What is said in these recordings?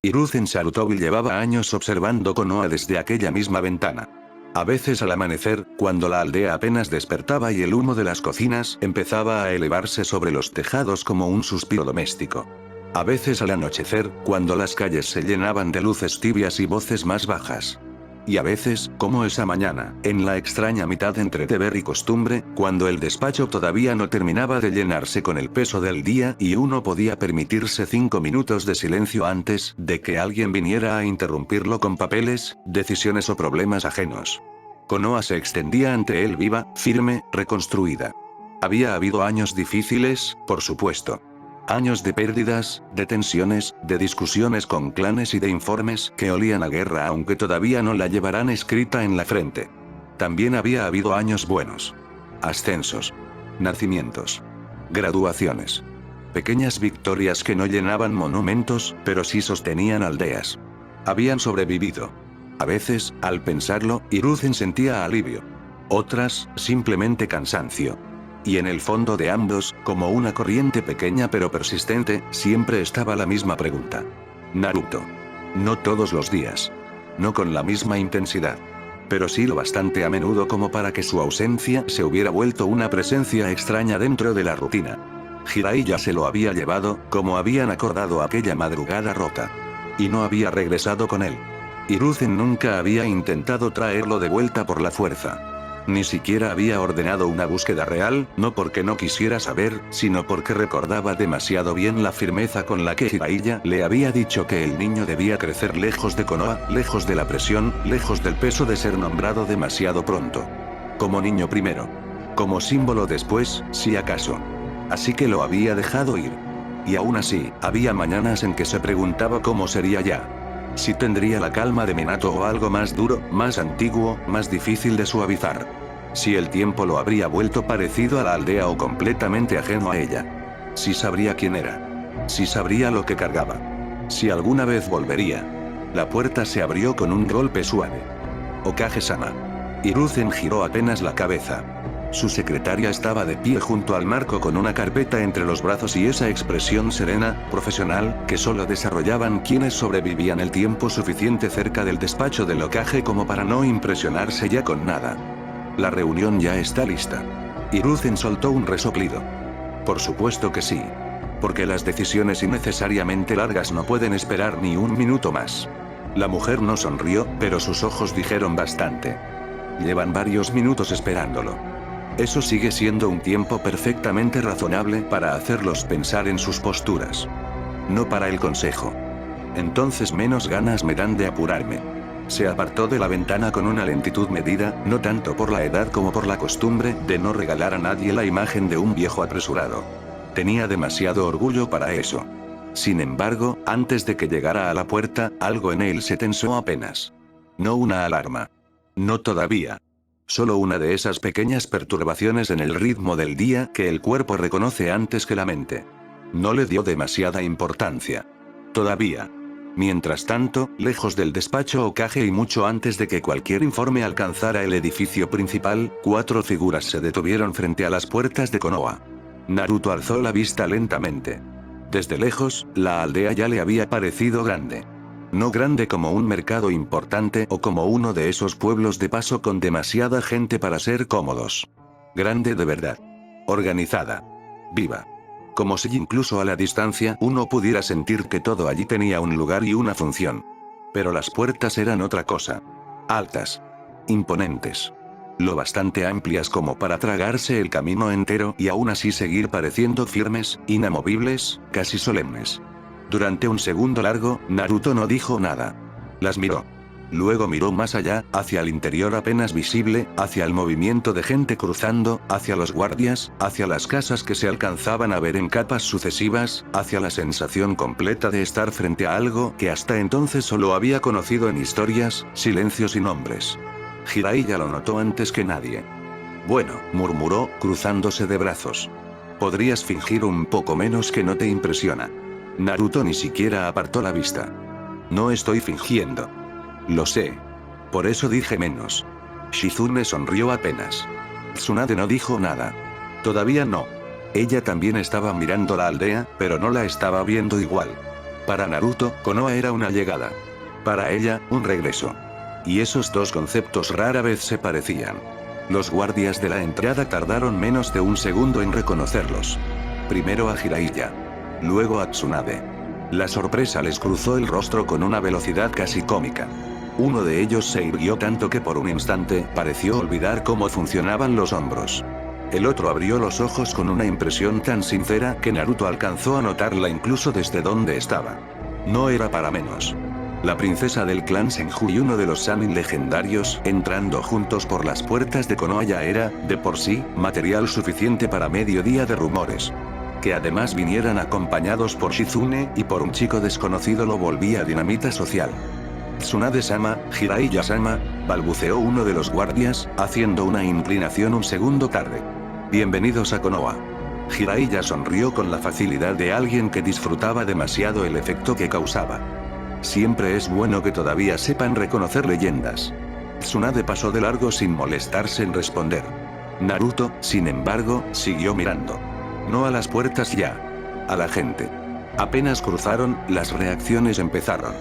Hiruzen Sarutobi llevaba años observando Konoha desde aquella misma ventana. A veces al amanecer, cuando la aldea apenas despertaba y el humo de las cocinas empezaba a elevarse sobre los tejados como un suspiro doméstico. A veces al anochecer, cuando las calles se llenaban de luces tibias y voces más bajas. Y a veces, como esa mañana, en la extraña mitad entre deber y costumbre, cuando el despacho todavía no terminaba de llenarse con el peso del día y uno podía permitirse 5 minutos de silencio antes de que alguien viniera a interrumpirlo con papeles, decisiones o problemas ajenos. Konoha se extendía ante él viva, firme, reconstruida. Había habido años difíciles, por supuesto. Años de pérdidas, de tensiones, de discusiones con clanes y de informes que olían a guerra aunque todavía no la llevarán escrita en la frente. También había habido años buenos. Ascensos. Nacimientos. Graduaciones. Pequeñas victorias que no llenaban monumentos, pero sí sostenían aldeas. Habían sobrevivido. A veces, al pensarlo, Hiruzen sentía alivio. Otras, simplemente cansancio. Y en el fondo de ambos, como una corriente pequeña pero persistente, siempre estaba la misma pregunta. Naruto. No todos los días. No con la misma intensidad. Pero sí lo bastante a menudo como para que su ausencia se hubiera vuelto una presencia extraña dentro de la rutina. Jiraiya se lo había llevado, como habían acordado aquella madrugada rota. Y no había regresado con él. Hiruzen nunca había intentado traerlo de vuelta por la fuerza. Ni siquiera había ordenado una búsqueda real, no porque no quisiera saber, sino porque recordaba demasiado bien la firmeza con la que Jiraiya le había dicho que el niño debía crecer lejos de Konoha, lejos de la presión, lejos del peso de ser nombrado demasiado pronto. Como niño primero. Como símbolo después, si acaso. Así que lo había dejado ir. Y aún así, había mañanas en que se preguntaba cómo sería ya. Si tendría la calma de Minato o algo más duro, más antiguo, más difícil de suavizar. Si el tiempo lo habría vuelto parecido a la aldea o completamente ajeno a ella. Si sabría quién era. Si sabría lo que cargaba. Si alguna vez volvería. La puerta se abrió con un golpe suave. Okage-sama. Hiruzen giró apenas la cabeza. Su secretaria estaba de pie junto al marco con una carpeta entre los brazos y esa expresión serena, profesional, que solo desarrollaban quienes sobrevivían el tiempo suficiente cerca del despacho del Hokage como para no impresionarse ya con nada. La reunión ya está lista. Hiruzen soltó un resoplido. Por supuesto que sí. Porque las decisiones innecesariamente largas no pueden esperar ni un minuto más. La mujer no sonrió, pero sus ojos dijeron bastante. Llevan varios minutos esperándolo. Eso sigue siendo un tiempo perfectamente razonable para hacerlos pensar en sus posturas. No para el consejo. Entonces menos ganas me dan de apurarme. Se apartó de la ventana con una lentitud medida, no tanto por la edad como por la costumbre de no regalar a nadie la imagen de un viejo apresurado. Tenía demasiado orgullo para eso. Sin embargo, antes de que llegara a la puerta, algo en él se tensó apenas. No una alarma. No todavía. Solo una de esas pequeñas perturbaciones en el ritmo del día que el cuerpo reconoce antes que la mente. No le dio demasiada importancia. Todavía. Mientras tanto, lejos del despacho Hokage y mucho antes de que cualquier informe alcanzara el edificio principal, 4 figuras se detuvieron frente a las puertas de Konoha. Naruto alzó la vista lentamente. Desde lejos, la aldea ya le había parecido grande. No grande como un mercado importante o como uno de esos pueblos de paso con demasiada gente para ser cómodos. Grande de verdad. Organizada. Viva. Como si incluso a la distancia uno pudiera sentir que todo allí tenía un lugar y una función. Pero las puertas eran otra cosa. Altas. Imponentes. Lo bastante amplias como para tragarse el camino entero y aún así seguir pareciendo firmes, inamovibles, casi solemnes. Durante un segundo largo, Naruto no dijo nada. Las miró. Luego miró más allá, hacia el interior apenas visible, hacia el movimiento de gente cruzando, hacia los guardias, hacia las casas que se alcanzaban a ver en capas sucesivas, hacia la sensación completa de estar frente a algo que hasta entonces solo había conocido en historias, silencios y nombres. Jiraiya lo notó antes que nadie. Bueno, murmuró, cruzándose de brazos. Podrías fingir un poco menos que no te impresiona. Naruto ni siquiera apartó la vista. No estoy fingiendo. Lo sé. Por eso dije menos. Shizune sonrió apenas. Tsunade no dijo nada. Todavía no. Ella también estaba mirando la aldea, pero no la estaba viendo igual. Para Naruto, Konoha era una llegada. Para ella, un regreso. Y esos dos conceptos rara vez se parecían. Los guardias de la entrada tardaron menos de un segundo en reconocerlos. Primero a Jiraiya. Luego a Tsunade. La sorpresa les cruzó el rostro con una velocidad casi cómica. Uno de ellos se irguió tanto que por un instante pareció olvidar cómo funcionaban los hombros. El otro abrió los ojos con una impresión tan sincera que Naruto alcanzó a notarla incluso desde donde estaba. No era para menos. La princesa del clan Senju y uno de los Sannin legendarios entrando juntos por las puertas de Konoha ya era, de por sí, material suficiente para medio día de rumores. Que además vinieran acompañados por Shizune y por un chico desconocido lo volvía dinamita social. Tsunade-sama, Jiraiya-sama, balbuceó uno de los guardias, haciendo una inclinación un segundo tarde. Bienvenidos a Konoha. Jiraiya sonrió con la facilidad de alguien que disfrutaba demasiado el efecto que causaba. Siempre es bueno que todavía sepan reconocer leyendas. Tsunade pasó de largo sin molestarse en responder. Naruto, sin embargo, siguió mirando. No a las puertas ya. A la gente. Apenas cruzaron, las reacciones empezaron.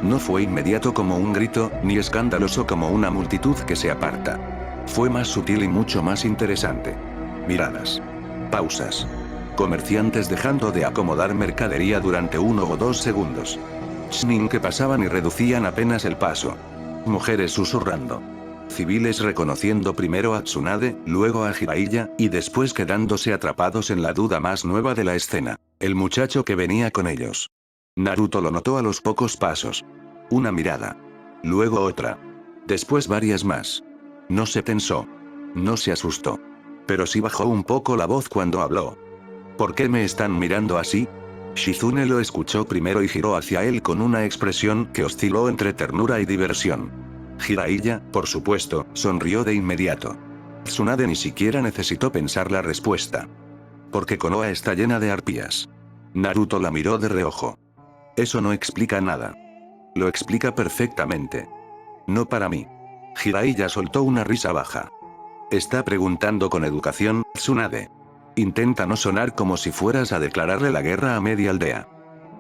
No fue inmediato como un grito, ni escandaloso como una multitud que se aparta. Fue más sutil y mucho más interesante. Miradas. Pausas. Comerciantes dejando de acomodar mercadería durante 1 o 2 segundos. Chunin que pasaban y reducían apenas el paso. Mujeres susurrando. Civiles reconociendo primero a Tsunade, luego a Jiraiya, y después quedándose atrapados en la duda más nueva de la escena. El muchacho que venía con ellos. Naruto lo notó a los pocos pasos. Una mirada. Luego otra. Después varias más. No se tensó. No se asustó. Pero sí bajó un poco la voz cuando habló. ¿Por qué me están mirando así? Shizune lo escuchó primero y giró hacia él con una expresión que osciló entre ternura y diversión. Jiraiya, por supuesto, sonrió de inmediato. Tsunade ni siquiera necesitó pensar la respuesta. Porque Konoha está llena de arpías. Naruto la miró de reojo. Eso no explica nada. Lo explica perfectamente. No para mí. Jiraiya soltó una risa baja. Está preguntando con educación, Tsunade. Intenta no sonar como si fueras a declararle la guerra a media aldea.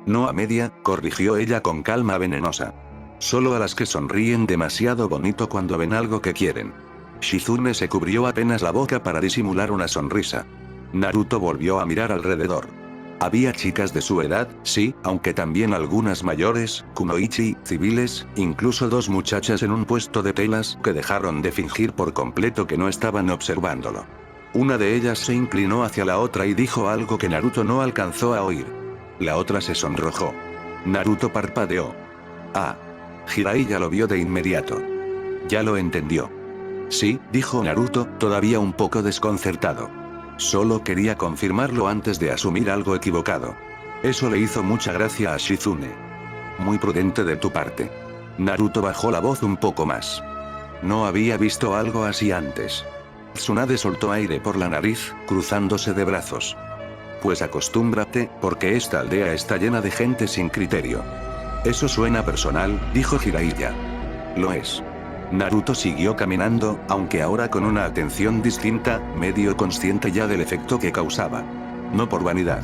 No a media, corrigió ella con calma venenosa. Solo a las que sonríen demasiado bonito cuando ven algo que quieren. Shizune se cubrió apenas la boca para disimular una sonrisa. Naruto volvió a mirar alrededor. Había chicas de su edad, sí, aunque también algunas mayores, kunoichi, civiles, incluso 2 muchachas en un puesto de telas que dejaron de fingir por completo que no estaban observándolo. Una de ellas se inclinó hacia la otra y dijo algo que Naruto no alcanzó a oír. La otra se sonrojó. Naruto parpadeó. Ah. Jiraiya lo vio de inmediato. Ya lo entendió. Sí, dijo Naruto, todavía un poco desconcertado. Solo quería confirmarlo antes de asumir algo equivocado. Eso le hizo mucha gracia a Shizune. Muy prudente de tu parte. Naruto bajó la voz un poco más. No había visto algo así antes. Tsunade soltó aire por la nariz, cruzándose de brazos. Pues acostúmbrate, porque esta aldea está llena de gente sin criterio. Eso suena personal, dijo Jiraiya. Lo es. Naruto siguió caminando, aunque ahora con una atención distinta, medio consciente ya del efecto que causaba. No por vanidad.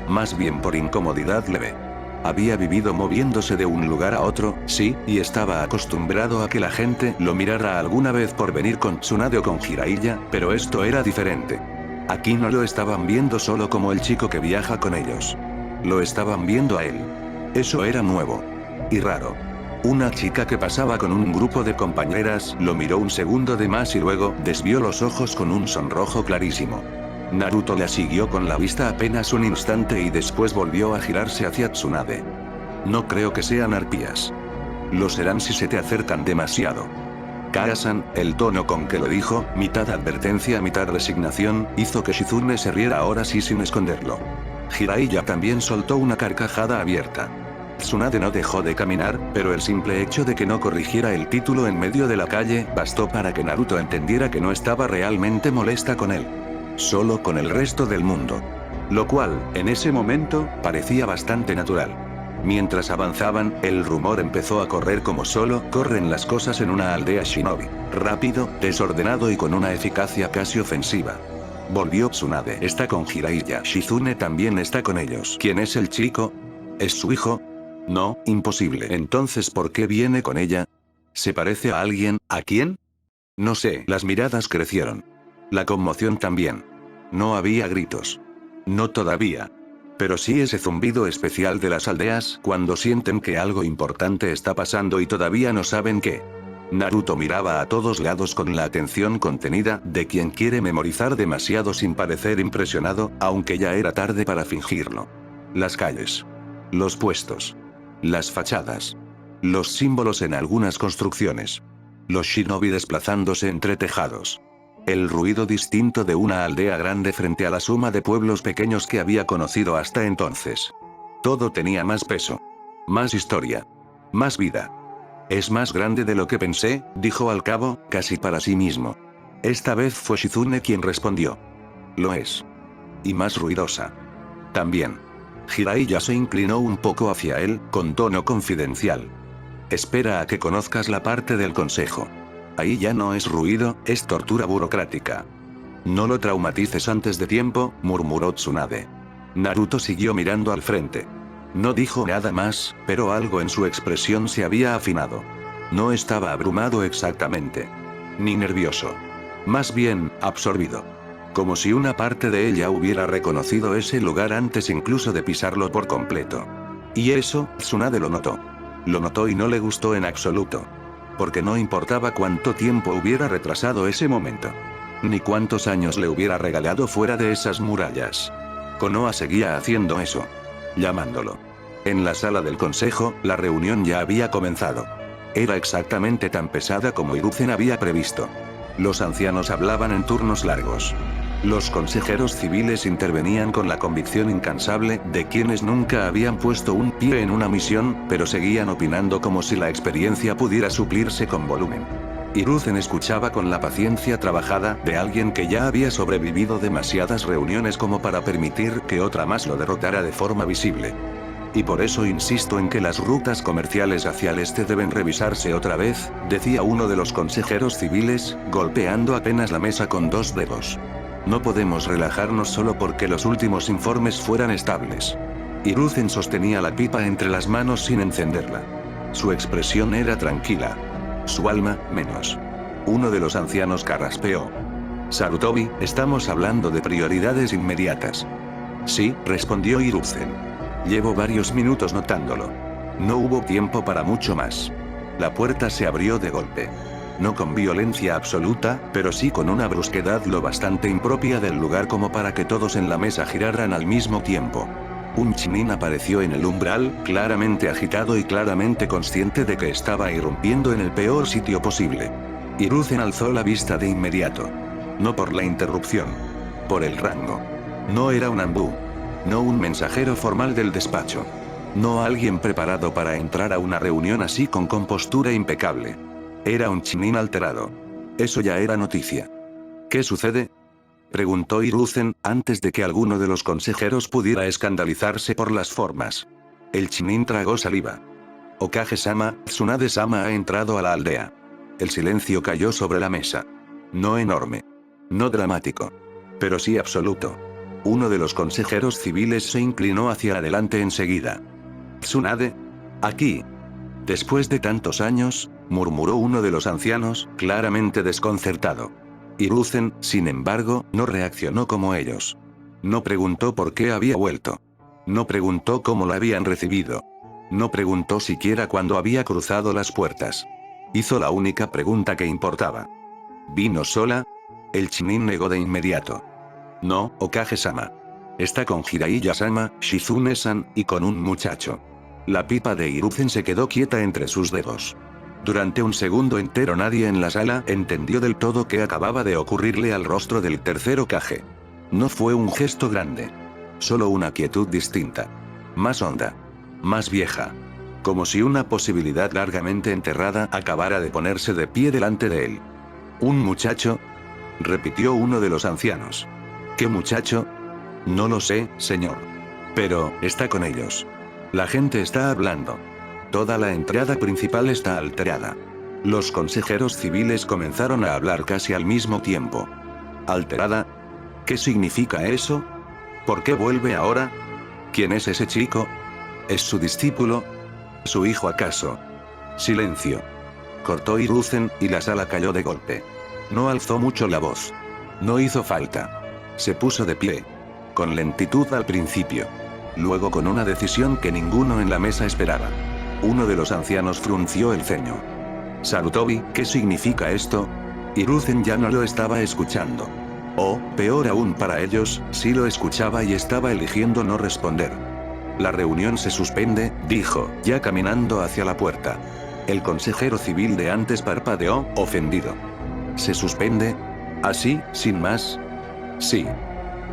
Más bien por incomodidad leve. Había vivido moviéndose de un lugar a otro, sí, y estaba acostumbrado a que la gente lo mirara alguna vez por venir con Tsunade o con Jiraiya, pero esto era diferente. Aquí no lo estaban viendo solo como el chico que viaja con ellos. Lo estaban viendo a él. Eso era nuevo. Y raro. Una chica que pasaba con un grupo de compañeras lo miró un segundo de más y luego desvió los ojos con un sonrojo clarísimo. Naruto la siguió con la vista apenas un instante y después volvió a girarse hacia Tsunade. No creo que sean arpías. Lo serán si se te acercan demasiado. Kaasan, el tono con que lo dijo, mitad advertencia mitad resignación, hizo que Shizune se riera ahora sí sin esconderlo. Jiraiya también soltó una carcajada abierta. Tsunade no dejó de caminar, pero el simple hecho de que no corrigiera el título en medio de la calle bastó para que Naruto entendiera que no estaba realmente molesta con él. Solo con el resto del mundo. Lo cual, en ese momento, parecía bastante natural. Mientras avanzaban, el rumor empezó a correr como solo corren las cosas en una aldea shinobi. Rápido, desordenado y con una eficacia casi ofensiva. Volvió Tsunade. Está con Jiraiya. Shizune también está con ellos. ¿Quién es el chico? ¿Es su hijo? No, imposible. Entonces, ¿por qué viene con ella? ¿Se parece a alguien? ¿A quién? No sé. Las miradas crecieron. La conmoción también. No había gritos. No todavía. Pero sí ese zumbido especial de las aldeas cuando sienten que algo importante está pasando y todavía no saben qué. Naruto miraba a todos lados con la atención contenida de quien quiere memorizar demasiado sin parecer impresionado, aunque ya era tarde para fingirlo. Las calles. Los puestos. Las fachadas. Los símbolos en algunas construcciones. Los shinobi desplazándose entre tejados. El ruido distinto de una aldea grande frente a la suma de pueblos pequeños que había conocido hasta entonces. Todo tenía más peso. Más historia. Más vida. Es más grande de lo que pensé, dijo al cabo, casi para sí mismo. Esta vez fue Shizune quien respondió. Lo es. Y más ruidosa. También. Jiraiya se inclinó un poco hacia él, con tono confidencial. Espera a que conozcas la parte del consejo. Ahí ya no es ruido, es tortura burocrática. No lo traumatices antes de tiempo, murmuró Tsunade. Naruto siguió mirando al frente. No dijo nada más, pero algo en su expresión se había afinado. No estaba abrumado exactamente. Ni nervioso. Más bien, absorbido. Como si una parte de ella hubiera reconocido ese lugar antes incluso de pisarlo por completo. Y eso, Tsunade lo notó. Lo notó y no le gustó en absoluto. Porque no importaba cuánto tiempo hubiera retrasado ese momento. Ni cuántos años le hubiera regalado fuera de esas murallas. Konoha seguía haciendo eso. Llamándolo. En la sala del consejo, la reunión ya había comenzado. Era exactamente tan pesada como Hiruzen había previsto. Los ancianos hablaban en turnos largos. Los consejeros civiles intervenían con la convicción incansable de quienes nunca habían puesto un pie en una misión, pero seguían opinando como si la experiencia pudiera suplirse con volumen. Hiruzen escuchaba con la paciencia trabajada de alguien que ya había sobrevivido demasiadas reuniones como para permitir que otra más lo derrotara de forma visible. Y por eso insisto en que las rutas comerciales hacia el este deben revisarse otra vez, decía uno de los consejeros civiles, golpeando apenas la mesa con dos dedos. No podemos relajarnos solo porque los últimos informes fueran estables. Hiruzen sostenía la pipa entre las manos sin encenderla. Su expresión era tranquila. Su alma, menos. Uno de los ancianos carraspeó. Sarutobi, estamos hablando de prioridades inmediatas. Sí, respondió Hiruzen. Llevo varios minutos notándolo. No hubo tiempo para mucho más. La puerta se abrió de golpe. No con violencia absoluta, pero sí con una brusquedad lo bastante impropia del lugar como para que todos en la mesa giraran al mismo tiempo. Un Chunin apareció en el umbral, claramente agitado y claramente consciente de que estaba irrumpiendo en el peor sitio posible. Hiruzen alzó la vista de inmediato. No por la interrupción. Por el rango. No era un ambú. No un mensajero formal del despacho. No alguien preparado para entrar a una reunión así con compostura impecable. Era un Chunin alterado. Eso ya era noticia. ¿Qué sucede?, preguntó Hiruzen, antes de que alguno de los consejeros pudiera escandalizarse por las formas. El Chunin tragó saliva. Okage-sama, Tsunade-sama ha entrado a la aldea. El silencio cayó sobre la mesa. No enorme. No dramático. Pero sí absoluto. Uno de los consejeros civiles se inclinó hacia adelante enseguida. ¿Tsunade? Aquí. Después de tantos años, murmuró uno de los ancianos, claramente desconcertado. Hiruzen, sin embargo, no reaccionó como ellos. No preguntó por qué había vuelto. No preguntó cómo la habían recibido. No preguntó siquiera cuándo había cruzado las puertas. Hizo la única pregunta que importaba. ¿Vino sola? El Chunin negó de inmediato. No, Okage-sama. Está con Jiraiya-sama, Shizune-san, y con un muchacho. La pipa de Hiruzen se quedó quieta entre sus dedos. Durante un segundo entero nadie en la sala entendió del todo qué acababa de ocurrirle al rostro del tercer Hokage. No fue un gesto grande. Solo una quietud distinta. Más honda. Más vieja. Como si una posibilidad largamente enterrada acabara de ponerse de pie delante de él. ¿Un muchacho?, repitió uno de los ancianos. ¿Qué muchacho? No lo sé, señor. Pero, está con ellos. La gente está hablando. Toda la entrada principal está alterada. Los consejeros civiles comenzaron a hablar casi al mismo tiempo. ¿Alterada? ¿Qué significa eso? ¿Por qué vuelve ahora? ¿Quién es ese chico? ¿Es su discípulo? ¿Su hijo acaso? Silencio. Cortó Hiruzen, y la sala cayó de golpe. No alzó mucho la voz. No hizo falta. Se puso de pie. Con lentitud al principio. Luego con una decisión que ninguno en la mesa esperaba. Uno de los ancianos frunció el ceño. Sarutobi, ¿qué significa esto? Hiruzen ya no lo estaba escuchando. O, peor aún para ellos, sí lo escuchaba y estaba eligiendo no responder. La reunión se suspende, dijo, ya caminando hacia la puerta. El consejero civil de antes parpadeó, ofendido. ¿Se suspende? ¿Así, sin más? Sí.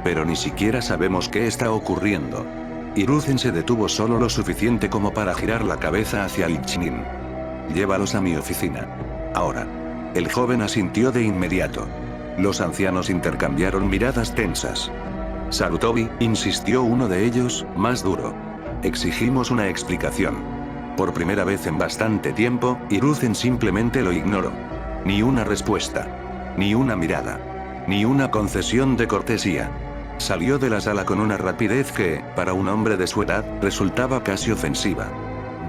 Pero ni siquiera sabemos qué está ocurriendo. Hiruzen se detuvo solo lo suficiente como para girar la cabeza hacia Ichinin. Llévalos a mi oficina. Ahora. El joven asintió de inmediato. Los ancianos intercambiaron miradas tensas. Sarutobi, insistió uno de ellos, más duro. Exigimos una explicación. Por primera vez en bastante tiempo, Hiruzen simplemente lo ignoró. Ni una respuesta. Ni una mirada. Ni una concesión de cortesía. Salió de la sala con una rapidez que, para un hombre de su edad, resultaba casi ofensiva.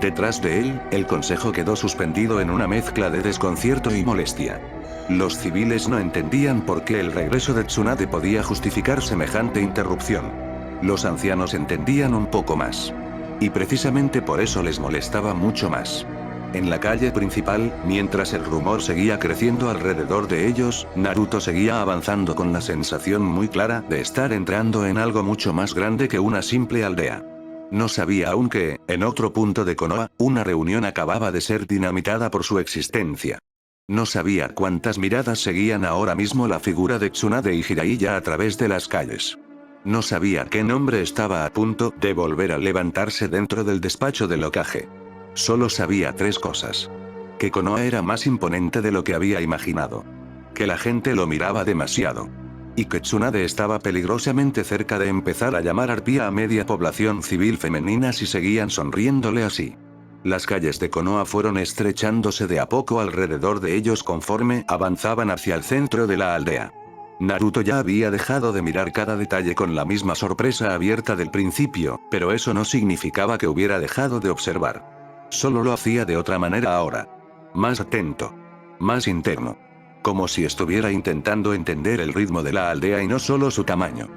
Detrás de él, el consejo quedó suspendido en una mezcla de desconcierto y molestia. Los civiles no entendían por qué el regreso de Tsunade podía justificar semejante interrupción. Los ancianos entendían un poco más. Y precisamente por eso les molestaba mucho más. En la calle principal, mientras el rumor seguía creciendo alrededor de ellos, Naruto seguía avanzando con la sensación muy clara de estar entrando en algo mucho más grande que una simple aldea. No sabía aún que, en otro punto de Konoha, una reunión acababa de ser dinamitada por su existencia. No sabía cuántas miradas seguían ahora mismo la figura de Tsunade y Jiraiya a través de las calles. No sabía qué nombre estaba a punto de volver a levantarse dentro del despacho del Hokage. Solo sabía tres cosas. Que Konoha era más imponente de lo que había imaginado. Que la gente lo miraba demasiado. Y que Tsunade estaba peligrosamente cerca de empezar a llamar arpía a media población civil femenina si seguían sonriéndole así. Las calles de Konoha fueron estrechándose de a poco alrededor de ellos conforme avanzaban hacia el centro de la aldea. Naruto ya había dejado de mirar cada detalle con la misma sorpresa abierta del principio, pero eso no significaba que hubiera dejado de observar. Solo lo hacía de otra manera ahora. Más atento. Más interno. Como si estuviera intentando entender el ritmo de la aldea y no solo su tamaño.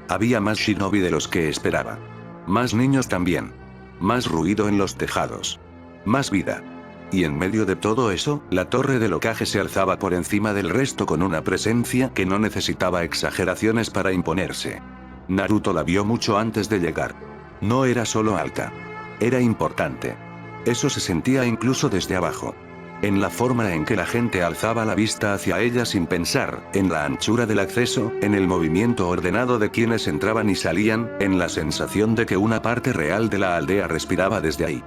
Había más shinobi de los que esperaba. Más niños también. Más ruido en los tejados. Más vida. Y en medio de todo eso, la torre del Hokage se alzaba por encima del resto con una presencia que no necesitaba exageraciones para imponerse. Naruto la vio mucho antes de llegar. No era solo alta. Era importante. Eso se sentía incluso desde abajo. En la forma en que la gente alzaba la vista hacia ella sin pensar, en la anchura del acceso, en el movimiento ordenado de quienes entraban y salían, en la sensación de que una parte real de la aldea respiraba desde ahí.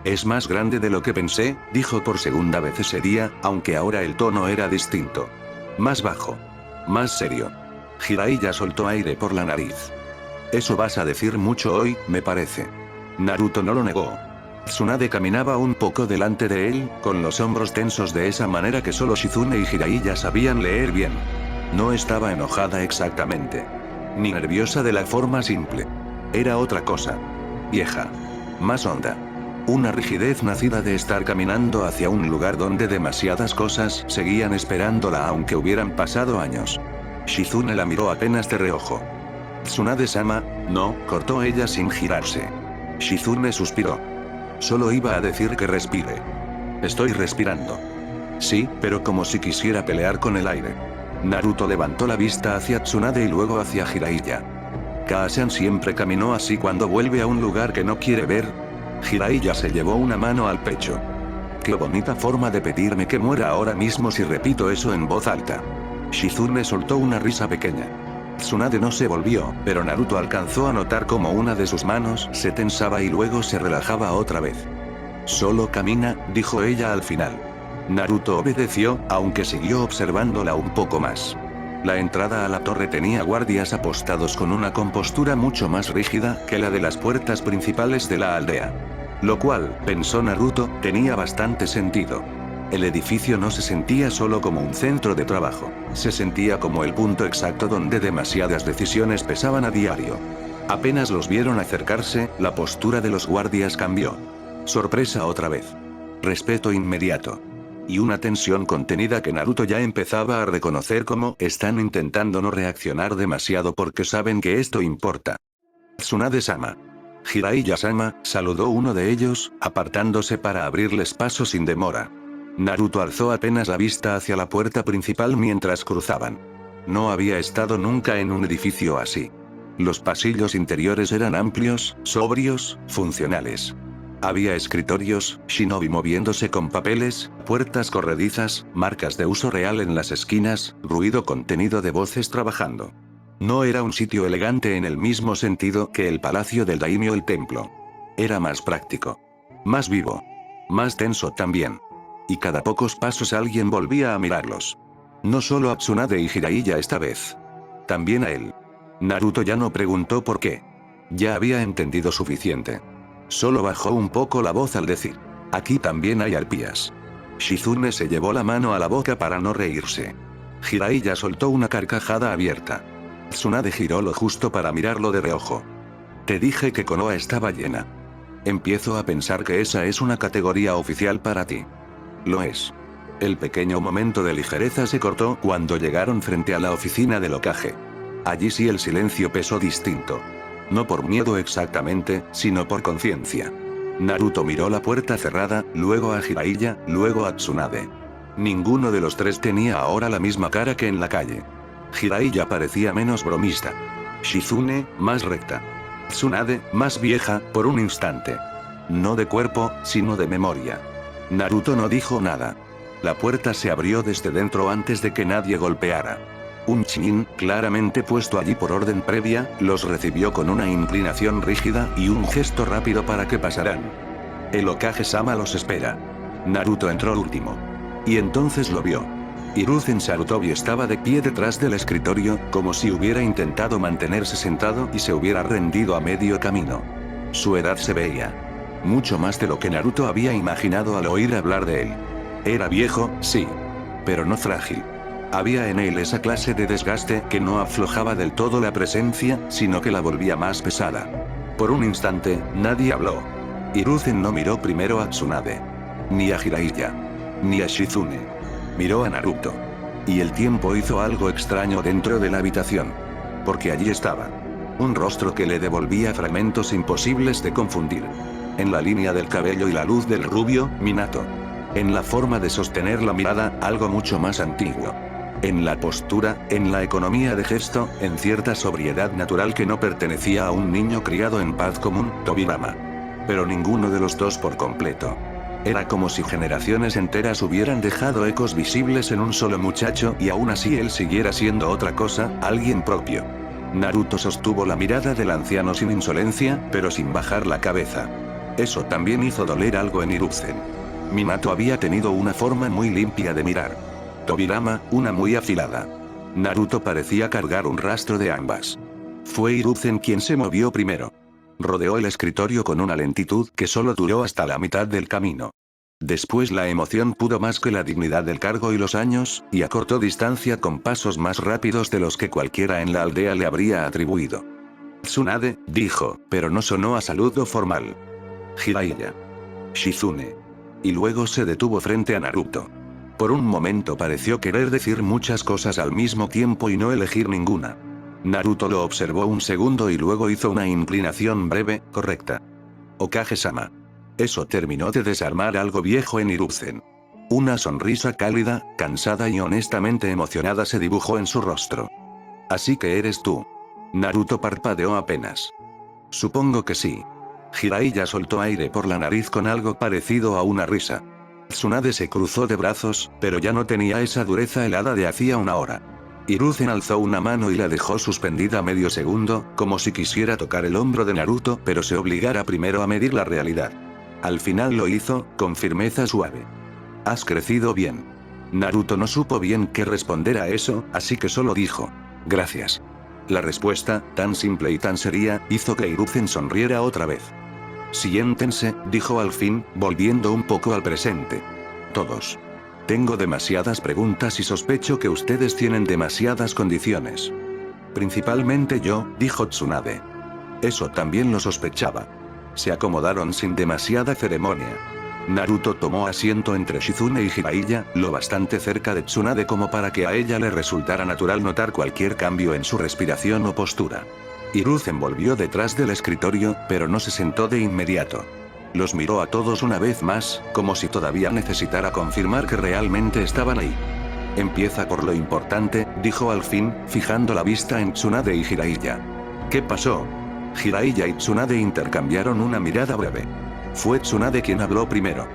Es más grande de lo que pensé, dijo por segunda vez ese día, aunque ahora el tono era distinto. Más bajo. Más serio. Jiraiya soltó aire por la nariz. Eso vas a decir mucho hoy, me parece. Naruto no lo negó. Tsunade caminaba un poco delante de él, con los hombros tensos de esa manera que solo Shizune y Jiraiya sabían leer bien. No estaba enojada exactamente. Ni nerviosa de la forma simple. Era otra cosa. Vieja. Más honda. Una rigidez nacida de estar caminando hacia un lugar donde demasiadas cosas seguían esperándola aunque hubieran pasado años. Shizune la miró apenas de reojo. Tsunade-sama, no, cortó ella sin girarse. Shizune suspiró. Solo iba a decir que respire. Estoy respirando. Sí, pero como si quisiera pelear con el aire. Naruto levantó la vista hacia Tsunade y luego hacia Jiraiya. Kaasan siempre caminó así cuando vuelve a un lugar que no quiere ver. Jiraiya se llevó una mano al pecho. Qué bonita forma de pedirme que muera ahora mismo si repito eso en voz alta. Shizune soltó una risa pequeña. Tsunade no se volvió, pero Naruto alcanzó a notar cómo una de sus manos se tensaba y luego se relajaba otra vez. Solo camina, dijo ella al final. Naruto obedeció, aunque siguió observándola un poco más. La entrada a la torre tenía guardias apostados con una compostura mucho más rígida que la de las puertas principales de la aldea. Lo cual, pensó Naruto, tenía bastante sentido. El edificio no se sentía solo como un centro de trabajo, se sentía como el punto exacto donde demasiadas decisiones pesaban a diario. Apenas los vieron acercarse, la postura de los guardias cambió. Sorpresa otra vez. Respeto inmediato. Y una tensión contenida que Naruto ya empezaba a reconocer como están intentando no reaccionar demasiado porque saben que esto importa. Tsunade-sama. Jiraiya-sama, saludó uno de ellos, apartándose para abrirles paso sin demora. Naruto alzó apenas la vista hacia la puerta principal mientras cruzaban. No había estado nunca en un edificio así. Los pasillos interiores eran amplios, sobrios, funcionales. Había escritorios, shinobi moviéndose con papeles, puertas corredizas, marcas de uso real en las esquinas, ruido contenido de voces trabajando. No era un sitio elegante en el mismo sentido que el palacio del daimyo el templo. Era más práctico. Más vivo. Más tenso también. Y cada pocos pasos alguien volvía a mirarlos. No solo a Tsunade y Jiraiya esta vez. También a él. Naruto ya no preguntó por qué. Ya había entendido suficiente. Solo bajó un poco la voz al decir: aquí también hay arpías. Shizune se llevó la mano a la boca para no reírse. Jiraiya soltó una carcajada abierta. Tsunade giró lo justo para mirarlo de reojo. Te dije que Konoha estaba llena. Empiezo a pensar que esa es una categoría oficial para ti. Lo es. El pequeño momento de ligereza se cortó cuando llegaron frente a la oficina del Hokage. Allí sí el silencio pesó distinto. No por miedo exactamente, sino por conciencia. Naruto miró la puerta cerrada, luego a Jiraiya, luego a Tsunade. Ninguno de los tres tenía ahora la misma cara que en la calle. Jiraiya parecía menos bromista. Shizune, más recta. Tsunade, más vieja, por un instante. No de cuerpo, sino de memoria. Naruto no dijo nada. La puerta se abrió desde dentro antes de que nadie golpeara. Un Chunin, claramente puesto allí por orden previa, los recibió con una inclinación rígida y un gesto rápido para que pasaran. El Hokage-sama los espera. Naruto entró último. Y entonces lo vio. Hiruzen Sarutobi estaba de pie detrás del escritorio, como si hubiera intentado mantenerse sentado y se hubiera rendido a medio camino. Su edad se veía. Mucho más de lo que Naruto había imaginado al oír hablar de él. Era viejo, sí. Pero no frágil. Había en él esa clase de desgaste que no aflojaba del todo la presencia, sino que la volvía más pesada. Por un instante, nadie habló. Hiruzen no miró primero a Tsunade. Ni a Jiraiya. Ni a Shizune. Miró a Naruto. Y el tiempo hizo algo extraño dentro de la habitación. Porque allí estaba. Un rostro que le devolvía fragmentos imposibles de confundir. En la línea del cabello y la luz del rubio, Minato. En la forma de sostener la mirada, algo mucho más antiguo. En la postura, en la economía de gesto, en cierta sobriedad natural que no pertenecía a un niño criado en paz común, Tobirama. Pero ninguno de los dos por completo. Era como si generaciones enteras hubieran dejado ecos visibles en un solo muchacho y aún así él siguiera siendo otra cosa, alguien propio. Naruto sostuvo la mirada del anciano sin insolencia, pero sin bajar la cabeza. Eso también hizo doler algo en Hiruzen. Minato había tenido una forma muy limpia de mirar. Tobirama, una muy afilada. Naruto parecía cargar un rastro de ambas. Fue Hiruzen quien se movió primero. Rodeó el escritorio con una lentitud que solo duró hasta la mitad del camino. Después la emoción pudo más que la dignidad del cargo y los años, y acortó distancia con pasos más rápidos de los que cualquiera en la aldea le habría atribuido. Tsunade, dijo, pero no sonó a saludo formal. Jiraiya. Shizune. Y luego se detuvo frente a Naruto. Por un momento pareció querer decir muchas cosas al mismo tiempo y no elegir ninguna. Naruto lo observó un segundo y luego hizo una inclinación breve, correcta. Hokage-sama. Eso terminó de desarmar algo viejo en Hiruzen. Una sonrisa cálida, cansada y honestamente emocionada se dibujó en su rostro. Así que eres tú. Naruto parpadeó apenas. Supongo que sí. Jiraiya soltó aire por la nariz con algo parecido a una risa. Tsunade se cruzó de brazos, pero ya no tenía esa dureza helada de hacía una hora. Hiruzen alzó una mano y la dejó suspendida medio segundo, como si quisiera tocar el hombro de Naruto, pero se obligara primero a medir la realidad. Al final lo hizo, con firmeza suave. Has crecido bien. Naruto no supo bien qué responder a eso, así que solo dijo: gracias. La respuesta, tan simple y tan seria, hizo que Hiruzen sonriera otra vez. Siéntense, dijo al fin, volviendo un poco al presente. Todos. Tengo demasiadas preguntas y sospecho que ustedes tienen demasiadas condiciones. Principalmente yo, dijo Tsunade. Eso también lo sospechaba. se acomodaron sin demasiada ceremonia. Naruto tomó asiento entre Shizune y Jiraiya, lo bastante cerca de Tsunade como para que a ella le resultara natural notar cualquier cambio en su respiración o postura. Hiruzen volvió detrás del escritorio, pero no se sentó de inmediato. Los miró a todos una vez más, como si todavía necesitara confirmar que realmente estaban ahí. Empieza por lo importante, dijo al fin, fijando la vista en Tsunade y Jiraiya. ¿Qué pasó? Jiraiya y Tsunade intercambiaron una mirada breve. Fue Tsunade quien habló primero.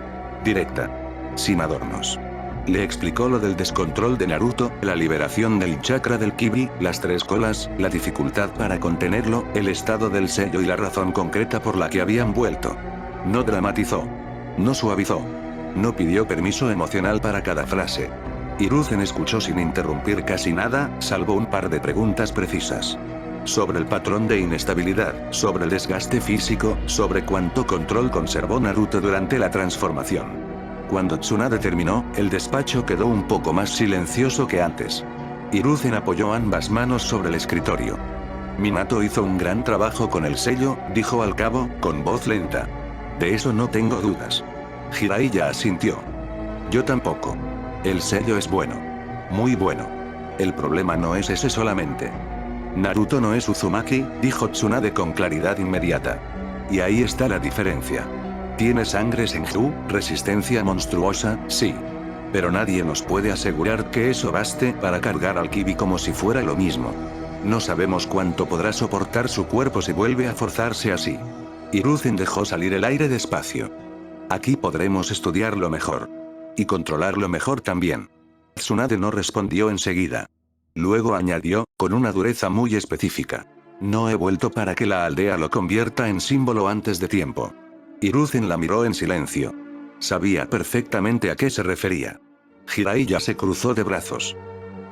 Directa. Sin adornos. Le explicó lo del descontrol de Naruto, la liberación del chakra del Kyuubi, las 3 colas, la dificultad para contenerlo, el estado del sello y la razón concreta por la que habían vuelto. No dramatizó. No suavizó. No pidió permiso emocional para cada frase. Hiruzen escuchó sin interrumpir casi nada, salvo un par de preguntas precisas. Sobre el patrón de inestabilidad, sobre el desgaste físico, sobre cuánto control conservó Naruto durante la transformación. Cuando Tsunade terminó, el despacho quedó un poco más silencioso que antes. Hiruzen apoyó ambas manos sobre el escritorio. Minato hizo un gran trabajo con el sello, dijo al cabo, con voz lenta. De eso no tengo dudas. Jiraiya asintió. Yo tampoco. El sello es bueno. Muy bueno. El problema no es ese solamente. Naruto no es Uzumaki, dijo Tsunade con claridad inmediata. Y ahí está la diferencia. Tiene sangre Senju, resistencia monstruosa, sí. Pero nadie nos puede asegurar que eso baste para cargar al Kyuubi como si fuera lo mismo. No sabemos cuánto podrá soportar su cuerpo si vuelve a forzarse así. Hiruzen dejó salir el aire despacio. Aquí podremos estudiarlo mejor. Y controlarlo mejor también. Tsunade no respondió enseguida. Luego añadió, con una dureza muy específica. No he vuelto para que la aldea lo convierta en símbolo antes de tiempo. Hiruzen la miró en silencio. Sabía perfectamente a qué se refería. Jiraiya se cruzó de brazos.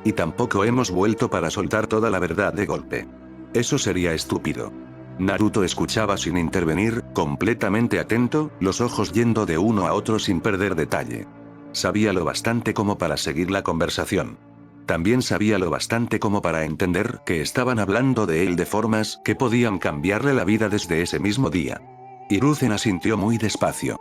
Y tampoco hemos vuelto para soltar toda la verdad de golpe. Eso sería estúpido. Naruto escuchaba sin intervenir, completamente atento, los ojos yendo de uno a otro sin perder detalle. Sabía lo bastante como para seguir la conversación. También sabía lo bastante como para entender que estaban hablando de él de formas que podían cambiarle la vida desde ese mismo día. Hiruzen asintió muy despacio.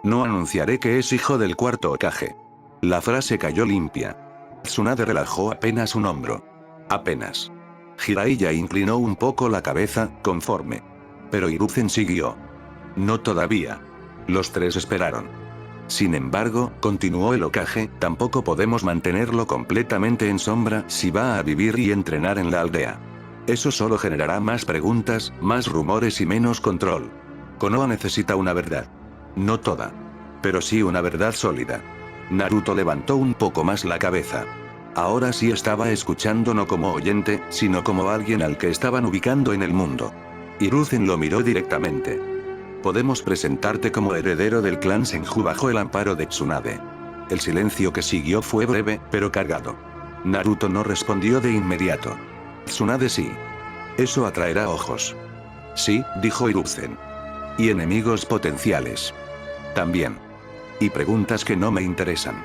No anunciaré que es hijo del 4º Hokage. La frase cayó limpia. Tsunade relajó apenas un hombro. Apenas. Jiraiya inclinó un poco la cabeza, conforme. Pero Hiruzen siguió. No todavía. Los 3 esperaron. Sin embargo, continuó el Hokage, tampoco podemos mantenerlo completamente en sombra si va a vivir y entrenar en la aldea. Eso solo generará más preguntas, más rumores y menos control. Konoha necesita una verdad. No toda. Pero sí una verdad sólida. Naruto levantó un poco más la cabeza. Ahora sí estaba escuchando no como oyente, sino como alguien al que estaban ubicando en el mundo. Hiruzen lo miró directamente. Podemos presentarte como heredero del clan Senju bajo el amparo de Tsunade. El silencio que siguió fue breve, pero cargado. Naruto no respondió de inmediato. Tsunade sí. Eso atraerá ojos. Sí, dijo Hiruzen. Y enemigos potenciales. También. Y preguntas que no me interesan.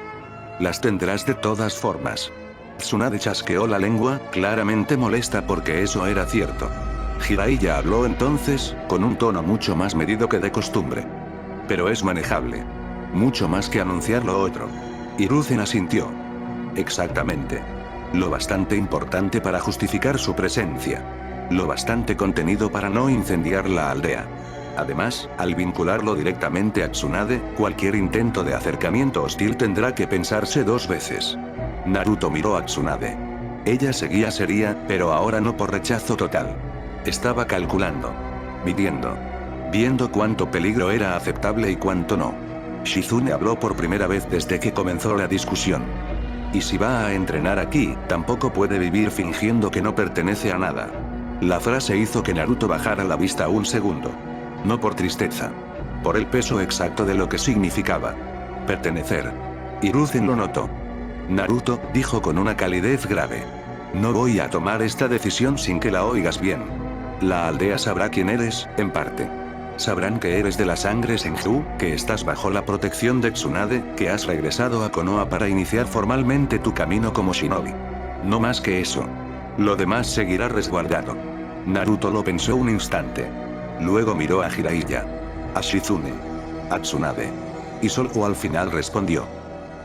Las tendrás de todas formas. Tsunade chasqueó la lengua, claramente molesta porque eso era cierto. Jiraiya habló entonces, con un tono mucho más medido que de costumbre. Pero es manejable. Mucho más que anunciar lo otro. Hiruzen asintió. Exactamente. Lo bastante importante para justificar su presencia. Lo bastante contenido para no incendiar la aldea. Además, al vincularlo directamente a Tsunade, cualquier intento de acercamiento hostil tendrá que pensarse 2 veces. Naruto miró a Tsunade. Ella seguía seria, pero ahora no por rechazo total. Estaba calculando. Midiendo. Viendo cuánto peligro era aceptable y cuánto no. Shizune habló por primera vez desde que comenzó la discusión. Y si va a entrenar aquí, tampoco puede vivir fingiendo que no pertenece a nada. La frase hizo que Naruto bajara la vista un segundo. No por tristeza. Por el peso exacto de lo que significaba. Pertenecer. Hiruzen lo notó. Naruto, dijo con una calidez grave. No voy a tomar esta decisión sin que la oigas bien. La aldea sabrá quién eres, en parte. Sabrán que eres de la sangre Senju, que estás bajo la protección de Tsunade, que has regresado a Konoha para iniciar formalmente tu camino como shinobi. No más que eso. Lo demás seguirá resguardado. Naruto lo pensó un instante. Luego miró a Jiraiya. A Shizune. A Tsunade. Y solo al final respondió.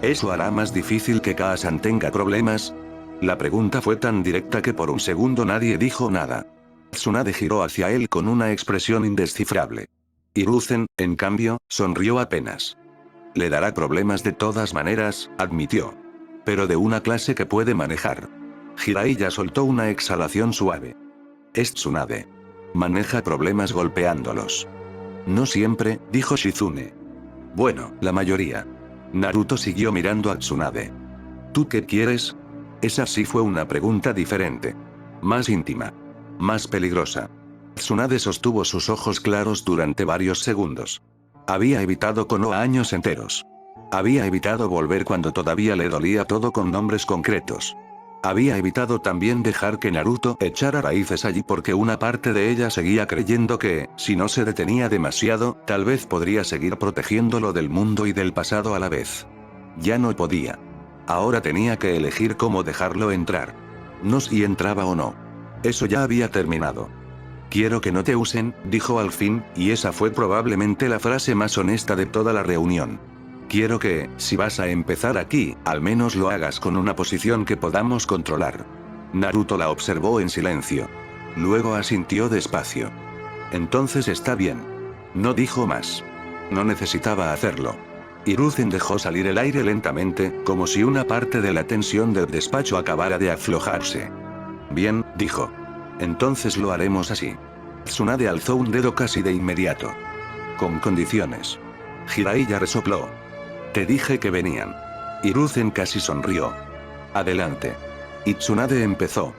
¿Eso hará más difícil que Kaasan tenga problemas? La pregunta fue tan directa que por un segundo nadie dijo nada. Tsunade giró hacia él con una expresión indescifrable. Hiruzen, en cambio, sonrió apenas. Le dará problemas de todas maneras, admitió. Pero de una clase que puede manejar. Jiraiya soltó una exhalación suave. Es Tsunade. Maneja problemas golpeándolos. No siempre, dijo Shizune. Bueno, la mayoría. Naruto siguió mirando a Tsunade. ¿Tú qué quieres? Esa sí fue una pregunta diferente. Más íntima. Más peligrosa. Tsunade sostuvo sus ojos claros durante varios segundos. Había evitado Konoha años enteros. Había evitado volver cuando todavía le dolía todo con nombres concretos. Había evitado también dejar que Naruto echara raíces allí porque una parte de ella seguía creyendo que, si no se detenía demasiado, tal vez podría seguir protegiéndolo del mundo y del pasado a la vez. Ya no podía. Ahora tenía que elegir cómo dejarlo entrar. No si entraba o no. Eso ya había terminado. Quiero que no te usen, dijo al fin, y esa fue probablemente la frase más honesta de toda la reunión. Quiero que, si vas a empezar aquí, al menos lo hagas con una posición que podamos controlar. Naruto la observó en silencio. Luego asintió despacio. Entonces está bien. No dijo más. No necesitaba hacerlo. Hiruzen dejó salir el aire lentamente, como si una parte de la tensión del despacho acabara de aflojarse. Bien, dijo. Entonces lo haremos así. Tsunade alzó un dedo casi de inmediato. Con condiciones. Jiraiya resopló. Te dije que venían. Hiruzen casi sonrió. Adelante. Y Tsunade empezó.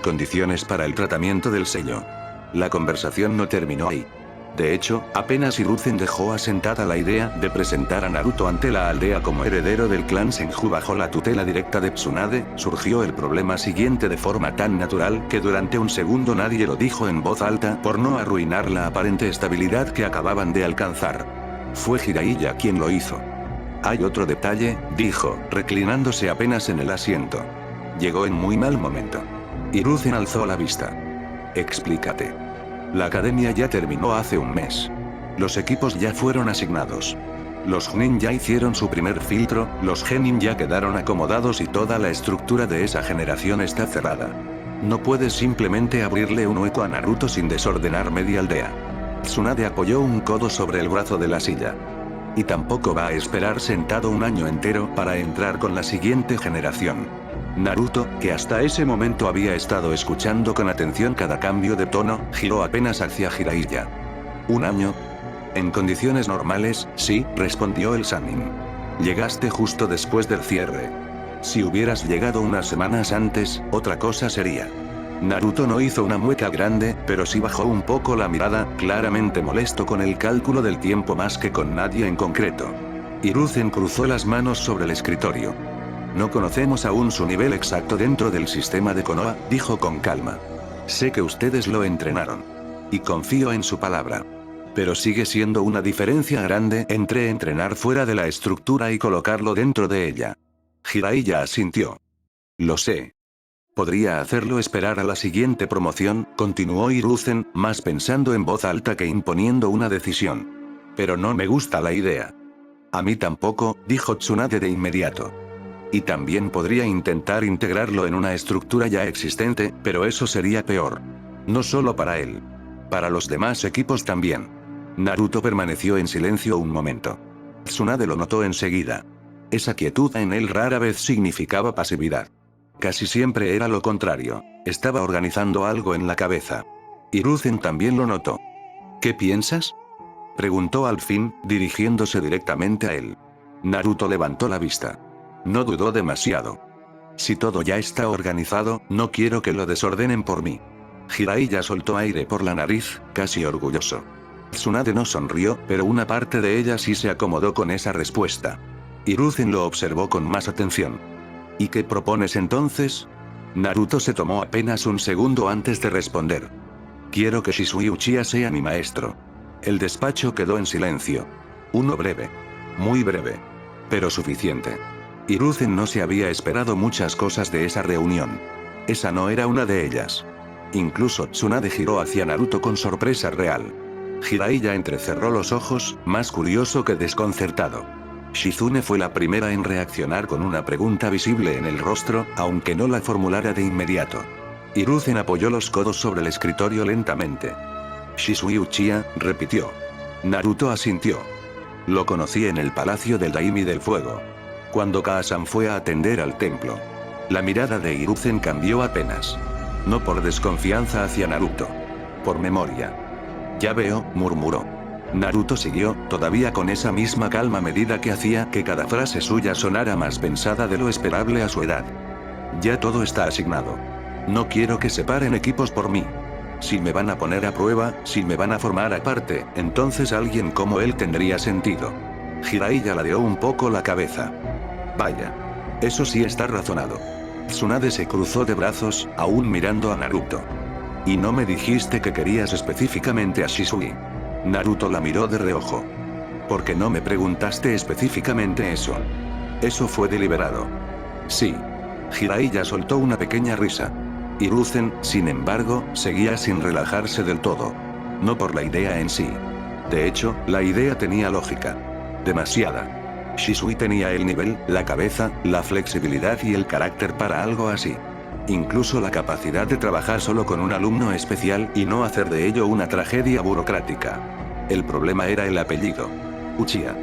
Condiciones para el tratamiento del sello. La conversación no terminó ahí. De hecho, apenas Hiruzen dejó asentada la idea de presentar a Naruto ante la aldea como heredero del clan Senju bajo la tutela directa de Tsunade, surgió el problema siguiente de forma tan natural que durante un segundo nadie lo dijo en voz alta por no arruinar la aparente estabilidad que acababan de alcanzar. Fue Jiraiya quien lo hizo. Hay otro detalle, dijo, reclinándose apenas en el asiento. Llegó en muy mal momento. Hiruzen alzó la vista. Explícate. La academia ya terminó hace un mes. Los equipos ya fueron asignados. Los Chunin ya hicieron su primer filtro, los Genin ya quedaron acomodados y toda la estructura de esa generación está cerrada. No puedes simplemente abrirle un hueco a Naruto sin desordenar media aldea. Tsunade apoyó un codo sobre el brazo de la silla. Y tampoco va a esperar sentado un año entero para entrar con la siguiente generación. Naruto, que hasta ese momento había estado escuchando con atención cada cambio de tono, giró apenas hacia Jiraiya. ¿Un año? En condiciones normales, sí, respondió el Sannin. Llegaste justo después del cierre. Si hubieras llegado unas semanas antes, otra cosa sería. Naruto no hizo una mueca grande, pero sí bajó un poco la mirada, claramente molesto con el cálculo del tiempo más que con nadie en concreto. Hiruzen cruzó las manos sobre el escritorio. No conocemos aún su nivel exacto dentro del sistema de Konoha, dijo con calma. Sé que ustedes lo entrenaron. Y confío en su palabra. Pero sigue siendo una diferencia grande entre entrenar fuera de la estructura y colocarlo dentro de ella. Jiraiya asintió. Lo sé. Podría hacerlo esperar a la siguiente promoción, continuó Hiruzen, más pensando en voz alta que imponiendo una decisión. Pero no me gusta la idea. A mí tampoco, dijo Tsunade de inmediato. Y también podría intentar integrarlo en una estructura ya existente, pero eso sería peor. No solo para él. Para los demás equipos también. Naruto permaneció en silencio un momento. Tsunade lo notó enseguida. Esa quietud en él rara vez significaba pasividad. Casi siempre era lo contrario. Estaba organizando algo en la cabeza. Hiruzen también lo notó. ¿Qué piensas? Preguntó al fin, dirigiéndose directamente a él. Naruto levantó la vista. No dudó demasiado. Si todo ya está organizado, no quiero que lo desordenen por mí. Jiraiya soltó aire por la nariz, casi orgulloso. Tsunade no sonrió, pero una parte de ella sí se acomodó con esa respuesta. Hiruzen lo observó con más atención. ¿Y qué propones entonces? Naruto se tomó apenas un segundo antes de responder. Quiero que Shisui Uchiha sea mi maestro. El despacho quedó en silencio. Uno breve. Muy breve. Pero suficiente. Hiruzen no se había esperado muchas cosas de esa reunión. Esa no era una de ellas. Incluso Tsunade giró hacia Naruto con sorpresa real. Jiraiya entrecerró los ojos, más curioso que desconcertado. Shizune fue la primera en reaccionar con una pregunta visible en el rostro, aunque no la formulara de inmediato. Hiruzen apoyó los codos sobre el escritorio lentamente. Shisui Uchiha, repitió. Naruto asintió. Lo conocí en el palacio del Daimi del Fuego. Cuando Kaasan fue a atender al templo. La mirada de Hiruzen cambió apenas. No por desconfianza hacia Naruto. Por memoria. Ya veo, murmuró. Naruto siguió, todavía con esa misma calma a medida que hacía que cada frase suya sonara más pensada de lo esperable a su edad. Ya todo está asignado. No quiero que separen equipos por mí. Si me van a poner a prueba, si me van a formar aparte, entonces alguien como él tendría sentido. Jiraiya ladeó un poco la cabeza. Vaya. Eso sí está razonado. Tsunade se cruzó de brazos, aún mirando a Naruto. ¿Y no me dijiste que querías específicamente a Shisui? Naruto la miró de reojo. ¿Por qué no me preguntaste específicamente eso? Eso fue deliberado. Sí. Jiraiya soltó una pequeña risa. Hiruzen, sin embargo, seguía sin relajarse del todo. No por la idea en sí. De hecho, la idea tenía lógica. Demasiada. Shisui tenía el nivel, la cabeza, la flexibilidad y el carácter para algo así. Incluso la capacidad de trabajar solo con un alumno especial y no hacer de ello una tragedia burocrática. El problema era el apellido. Uchiha.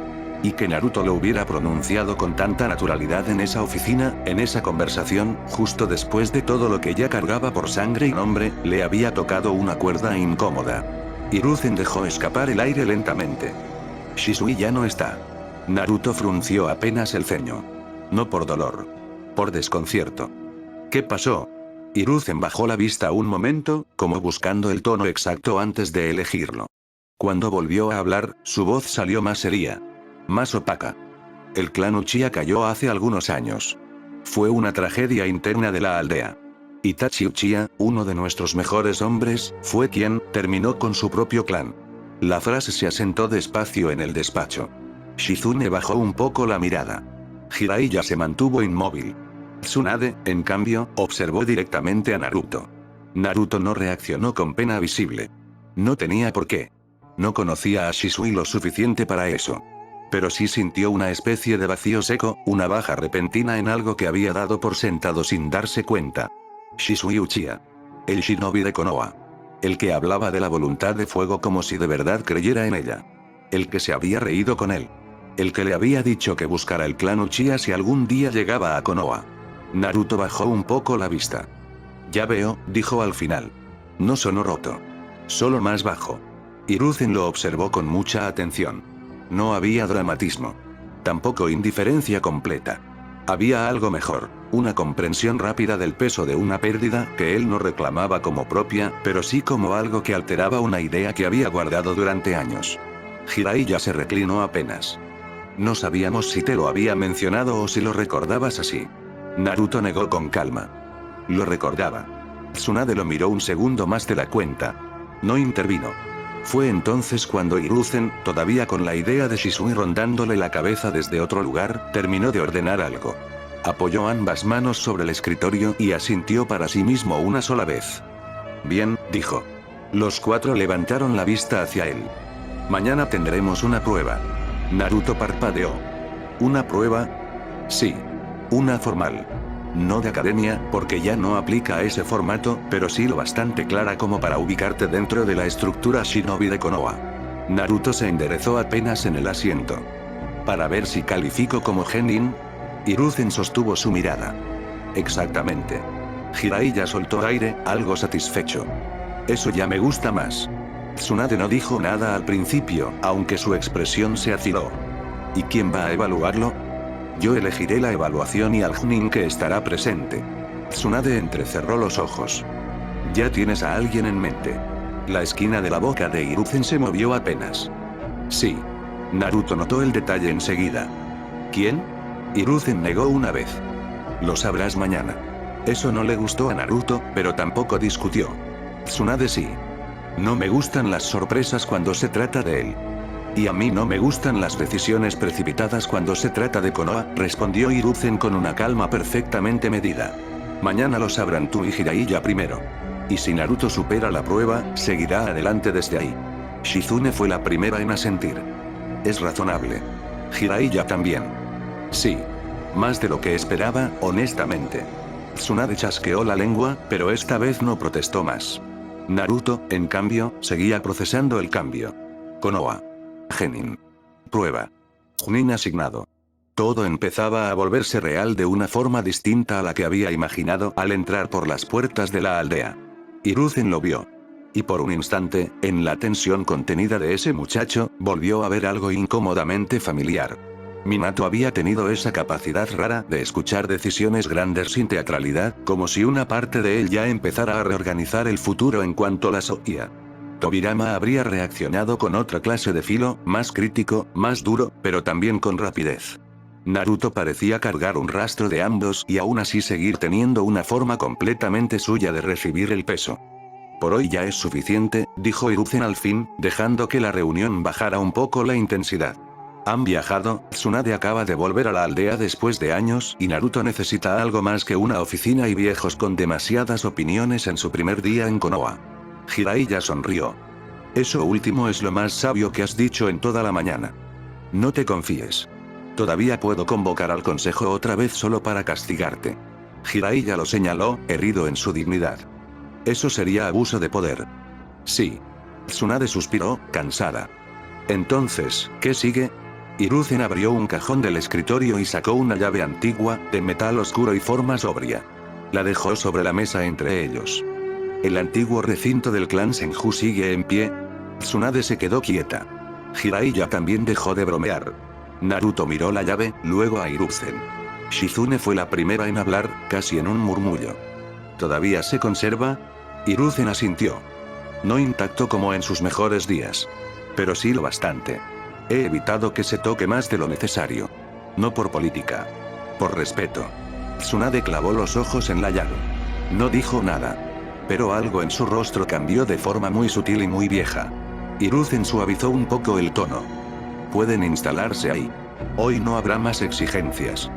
Y que Naruto lo hubiera pronunciado con tanta naturalidad en esa oficina, en esa conversación, justo después de todo lo que ya cargaba por sangre y nombre, le había tocado una cuerda incómoda. Hiruzen dejó escapar el aire lentamente. Shisui ya no está. Naruto frunció apenas el ceño. No por dolor. Por desconcierto. ¿Qué pasó? Hiruzen bajó la vista un momento, como buscando el tono exacto antes de elegirlo. Cuando volvió a hablar, su voz salió más seria. Más opaca. El clan Uchiha cayó hace algunos años. Fue una tragedia interna de la aldea. Itachi Uchiha, uno de nuestros mejores hombres, fue quien terminó con su propio clan. La frase se asentó despacio en el despacho. Shizune bajó un poco la mirada. Jiraiya se mantuvo inmóvil. Tsunade, en cambio, observó directamente a Naruto. Naruto no reaccionó con pena visible. No tenía por qué. No conocía a Shisui lo suficiente para eso. Pero sí sintió una especie de vacío seco, una baja repentina en algo que había dado por sentado sin darse cuenta. Shisui Uchiha. El shinobi de Konoha. El que hablaba de la voluntad de fuego como si de verdad creyera en ella. El que se había reído con él. El que le había dicho que buscara el clan Uchiha si algún día llegaba a Konoha. Naruto bajó un poco la vista. Ya veo, dijo al final. No sonó roto. Solo más bajo. Hiruzen lo observó con mucha atención. No había dramatismo. Tampoco indiferencia completa. Había algo mejor, una comprensión rápida del peso de una pérdida que él no reclamaba como propia, pero sí como algo que alteraba una idea que había guardado durante años. Jiraiya se reclinó apenas. No sabíamos si te lo había mencionado o si lo recordabas así. Naruto negó con calma. Lo recordaba. Tsunade lo miró un segundo más de la cuenta. No intervino. Fue entonces cuando Hiruzen, todavía con la idea de Shisui rondándole la cabeza desde otro lugar, terminó de ordenar algo. Apoyó ambas manos sobre el escritorio y asintió para sí mismo una sola vez. Bien, dijo. Los cuatro levantaron la vista hacia él. Mañana tendremos una prueba. Naruto parpadeó. ¿Una prueba? Sí. Una formal. No de academia, porque ya no aplica a ese formato, pero sí lo bastante clara como para ubicarte dentro de la estructura shinobi de Konoha. Naruto se enderezó apenas en el asiento. ¿Para ver si califico como genin? Hiruzen sostuvo su mirada. Exactamente. Jiraiya soltó aire, algo satisfecho. Eso ya me gusta más. Tsunade no dijo nada al principio, aunque su expresión se aciró. ¿Y quién va a evaluarlo? Yo elegiré la evaluación y al Chunin que estará presente. Tsunade entrecerró los ojos. Ya tienes a alguien en mente. La esquina de la boca de Hiruzen se movió apenas. Sí. Naruto notó el detalle enseguida. ¿Quién? Hiruzen negó una vez. Lo sabrás mañana. Eso no le gustó a Naruto, pero tampoco discutió. Tsunade sí. No me gustan las sorpresas cuando se trata de él. Y a mí no me gustan las decisiones precipitadas cuando se trata de Konoha, respondió Hiruzen con una calma perfectamente medida. Mañana lo sabrán tú y Jiraiya primero. Y si Naruto supera la prueba, seguirá adelante desde ahí. Shizune fue la primera en asentir. Es razonable. Jiraiya también. Sí. Más de lo que esperaba, honestamente. Tsunade chasqueó la lengua, pero esta vez no protestó más. Naruto, en cambio, seguía procesando el cambio. Konoha. Genin. Prueba. Junin asignado. Todo empezaba a volverse real de una forma distinta a la que había imaginado al entrar por las puertas de la aldea. Hiruzen lo vio. Y por un instante, en la tensión contenida de ese muchacho, volvió a ver algo incómodamente familiar. Minato había tenido esa capacidad rara de escuchar decisiones grandes sin teatralidad, como si una parte de él ya empezara a reorganizar el futuro en cuanto las oía. Tobirama habría reaccionado con otra clase de filo, más crítico, más duro, pero también con rapidez. Naruto parecía cargar un rastro de ambos y aún así seguir teniendo una forma completamente suya de recibir el peso. Por hoy ya es suficiente, dijo Hiruzen al fin, dejando que la reunión bajara un poco la intensidad. Han viajado, Tsunade acaba de volver a la aldea después de años y Naruto necesita algo más que una oficina y viejos con demasiadas opiniones en su primer día en Konoha. Jiraiya sonrió. Eso último es lo más sabio que has dicho en toda la mañana. No te confíes. Todavía puedo convocar al consejo otra vez solo para castigarte. Jiraiya lo señaló, herido en su dignidad. Eso sería abuso de poder. Sí. Tsunade suspiró, cansada. Entonces, ¿qué sigue? Hiruzen abrió un cajón del escritorio y sacó una llave antigua, de metal oscuro y forma sobria. La dejó sobre la mesa entre ellos. El antiguo recinto del clan Senju sigue en pie. Tsunade se quedó quieta. Jiraiya también dejó de bromear. Naruto miró la llave, luego a Hiruzen. Shizune fue la primera en hablar, casi en un murmullo. ¿Todavía se conserva? Hiruzen asintió. No intacto como en sus mejores días. Pero sí lo bastante. He evitado que se toque más de lo necesario. No por política. Por respeto. Tsunade clavó los ojos en la llave. No dijo nada. Pero algo en su rostro cambió de forma muy sutil y muy vieja. Hiruzen suavizó un poco el tono. Pueden instalarse ahí. Hoy no habrá más exigencias.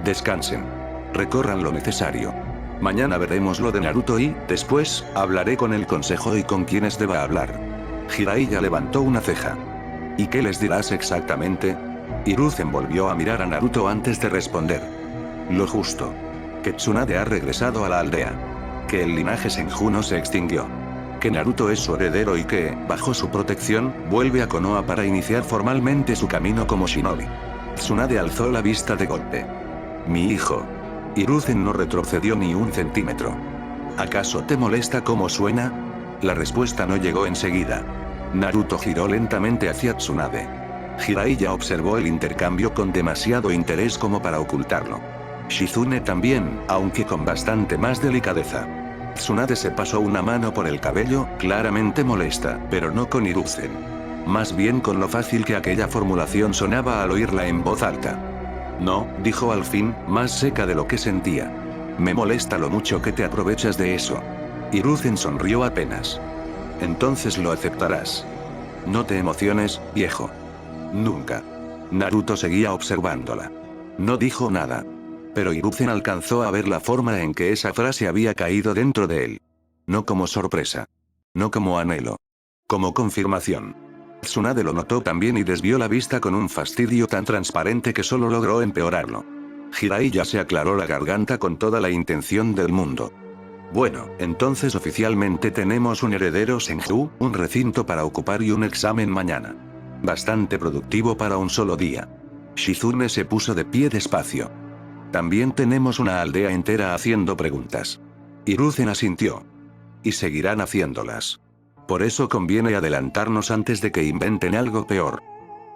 Descansen. Recorran lo necesario. Mañana veremos lo de Naruto y, después, hablaré con el consejo y con quienes deba hablar. Jiraiya levantó una ceja. ¿Y qué les dirás exactamente? Hiruzen volvió a mirar a Naruto antes de responder. Lo justo. Que Tsunade ha regresado a la aldea. Que el linaje Senju no se extinguió. Que Naruto es su heredero y que, bajo su protección, vuelve a Konoha para iniciar formalmente su camino como shinobi. Tsunade alzó la vista de golpe. Mi hijo. Hiruzen no retrocedió ni un centímetro. ¿Acaso te molesta cómo suena? La respuesta no llegó enseguida. Naruto giró lentamente hacia Tsunade. Jiraiya observó el intercambio con demasiado interés como para ocultarlo. Shizune también, aunque con bastante más delicadeza. Tsunade se pasó una mano por el cabello, claramente molesta, pero no con Hiruzen. Más bien con lo fácil que aquella formulación sonaba al oírla en voz alta. No, dijo al fin, más seca de lo que sentía. Me molesta lo mucho que te aprovechas de eso. Hiruzen sonrió apenas. Entonces lo aceptarás. No te emociones, viejo. Nunca. Naruto seguía observándola. No dijo nada. Pero Hiruzen alcanzó a ver la forma en que esa frase había caído dentro de él. No como sorpresa. No como anhelo. Como confirmación. Tsunade lo notó también y desvió la vista con un fastidio tan transparente que solo logró empeorarlo. Jiraiya se aclaró la garganta con toda la intención del mundo. Bueno, entonces oficialmente tenemos un heredero Senju, un recinto para ocupar y un examen mañana. Bastante productivo para un solo día. Shizune se puso de pie despacio. También tenemos una aldea entera haciendo preguntas. Hiruzen asintió. Y seguirán haciéndolas. Por eso conviene adelantarnos antes de que inventen algo peor.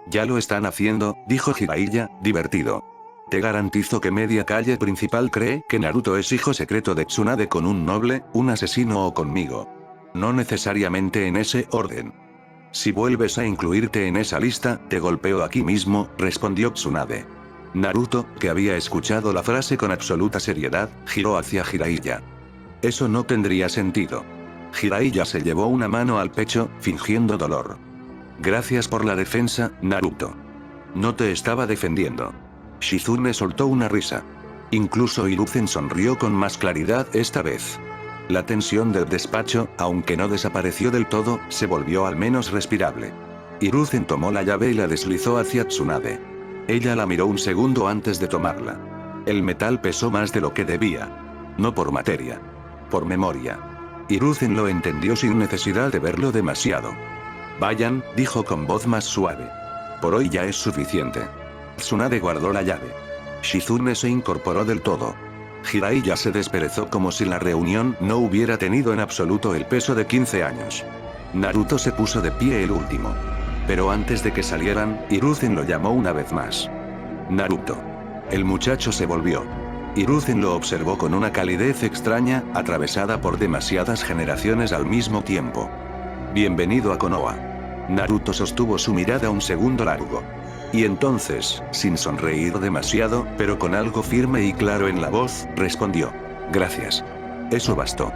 Ya lo están haciendo, dijo Jiraiya, divertido. Te garantizo que media calle principal cree que Naruto es hijo secreto de Tsunade con un noble, un asesino o conmigo. No necesariamente en ese orden. Si vuelves a incluirte en esa lista, te golpeo aquí mismo, respondió Tsunade. Naruto, que había escuchado la frase con absoluta seriedad, giró hacia Jiraiya. Eso no tendría sentido. Jiraiya se llevó una mano al pecho, fingiendo dolor. Gracias por la defensa, Naruto. No te estaba defendiendo. Shizune soltó una risa. Incluso Hiruzen sonrió con más claridad esta vez. La tensión del despacho, aunque no desapareció del todo, se volvió al menos respirable. Hiruzen tomó la llave y la deslizó hacia Tsunade. Ella la miró un segundo antes de tomarla. El metal pesó más de lo que debía. No por materia. Por memoria. Hiruzen lo entendió sin necesidad de verlo demasiado. Vayan, dijo con voz más suave. Por hoy ya es suficiente. Tsunade guardó la llave. Shizune se incorporó del todo. Jiraiya se desperezó como si la reunión no hubiera tenido en absoluto el peso de 15 años. Naruto se puso de pie el último. Pero antes de que salieran, Hiruzen lo llamó una vez más. Naruto. El muchacho se volvió. Hiruzen lo observó con una calidez extraña, atravesada por demasiadas generaciones al mismo tiempo. Bienvenido a Konoha. Naruto sostuvo su mirada un segundo largo. Y entonces, sin sonreír demasiado, pero con algo firme y claro en la voz, respondió. Gracias. Eso bastó.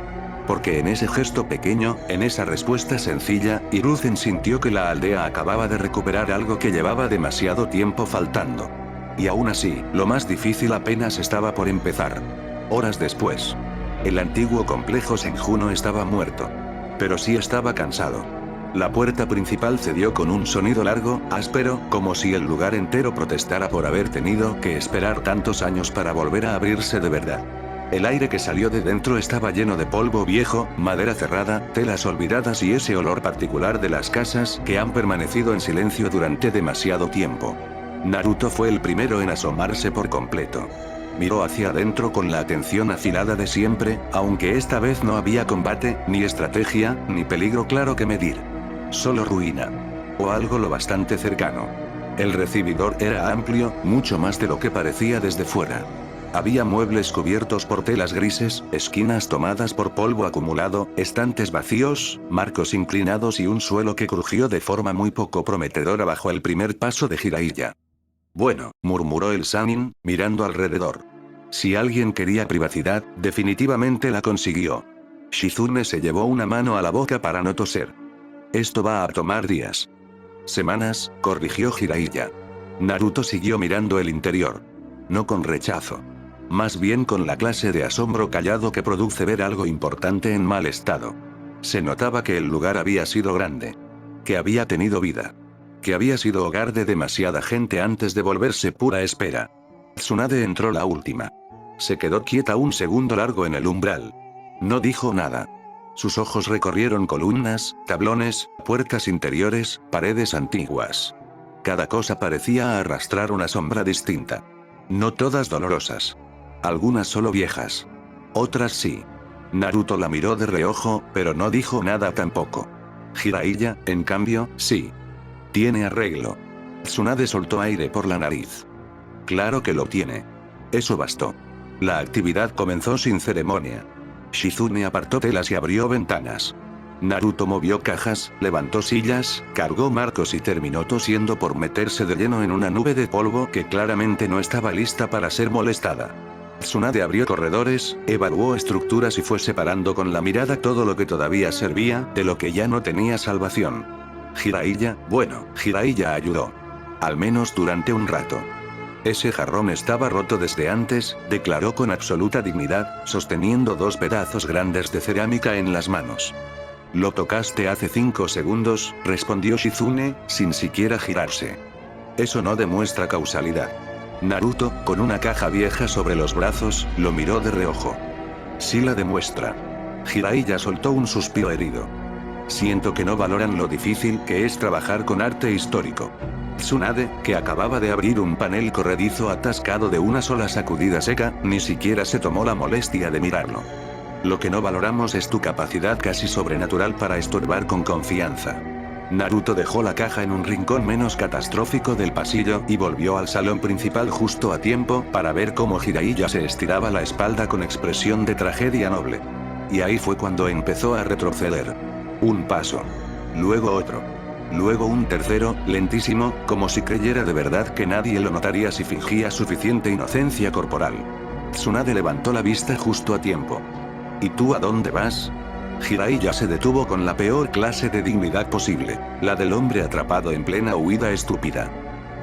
Porque en ese gesto pequeño, en esa respuesta sencilla, Hiruzen sintió que la aldea acababa de recuperar algo que llevaba demasiado tiempo faltando. Y aún así, lo más difícil apenas estaba por empezar. Horas después. El antiguo complejo Senjuno estaba muerto. Pero sí estaba cansado. La puerta principal cedió con un sonido largo, áspero, como si el lugar entero protestara por haber tenido que esperar tantos años para volver a abrirse de verdad. El aire que salió de dentro estaba lleno de polvo viejo, madera cerrada, telas olvidadas y ese olor particular de las casas que han permanecido en silencio durante demasiado tiempo. Naruto fue el primero en asomarse por completo. Miró hacia adentro con la atención afilada de siempre, aunque esta vez no había combate, ni estrategia, ni peligro claro que medir. Solo ruina. O algo lo bastante cercano. El recibidor era amplio, mucho más de lo que parecía desde fuera. Había muebles cubiertos por telas grises, esquinas tomadas por polvo acumulado, estantes vacíos, marcos inclinados y un suelo que crujió de forma muy poco prometedora bajo el primer paso de Jiraiya. Bueno, murmuró el Sannin, mirando alrededor. Si alguien quería privacidad, definitivamente la consiguió. Shizune se llevó una mano a la boca para no toser. Esto va a tomar días. Semanas, corrigió Jiraiya. Naruto siguió mirando el interior. No con rechazo. Más bien con la clase de asombro callado que produce ver algo importante en mal estado. Se notaba que el lugar había sido grande. Que había tenido vida. Que había sido hogar de demasiada gente antes de volverse pura espera. Tsunade entró la última. Se quedó quieta un segundo largo en el umbral. No dijo nada. Sus ojos recorrieron columnas, tablones, puertas interiores, paredes antiguas. Cada cosa parecía arrastrar una sombra distinta. No todas dolorosas. Algunas solo viejas. Otras sí. Naruto la miró de reojo, pero no dijo nada tampoco. Jiraiya, en cambio, sí. Tiene arreglo. Tsunade soltó aire por la nariz. Claro que lo tiene. Eso bastó. La actividad comenzó sin ceremonia. Shizune apartó telas y abrió ventanas. Naruto movió cajas, levantó sillas, cargó marcos y terminó tosiendo por meterse de lleno en una nube de polvo que claramente no estaba lista para ser molestada. Tsunade abrió corredores, evaluó estructuras y fue separando con la mirada todo lo que todavía servía, de lo que ya no tenía salvación. Jiraiya ayudó. Al menos durante un rato. Ese jarrón estaba roto desde antes, declaró con absoluta dignidad, sosteniendo dos pedazos grandes de cerámica en las manos. Lo tocaste hace 5 segundos, respondió Shizune, sin siquiera girarse. Eso no demuestra causalidad. Naruto, con una caja vieja sobre los brazos, lo miró de reojo. Sí la demuestra. Jiraiya soltó un suspiro herido. Siento que no valoran lo difícil que es trabajar con arte histórico. Tsunade, que acababa de abrir un panel corredizo atascado de una sola sacudida seca, ni siquiera se tomó la molestia de mirarlo. Lo que no valoramos es tu capacidad casi sobrenatural para estorbar con confianza. Naruto dejó la caja en un rincón menos catastrófico del pasillo y volvió al salón principal justo a tiempo para ver cómo Jiraiya se estiraba la espalda con expresión de tragedia noble. Y ahí fue cuando empezó a retroceder. Un paso. Luego otro. Luego un tercero, lentísimo, como si creyera de verdad que nadie lo notaría si fingía suficiente inocencia corporal. Tsunade levantó la vista justo a tiempo. ¿Y tú a dónde vas? Jiraiya se detuvo con la peor clase de dignidad posible, la del hombre atrapado en plena huida estúpida.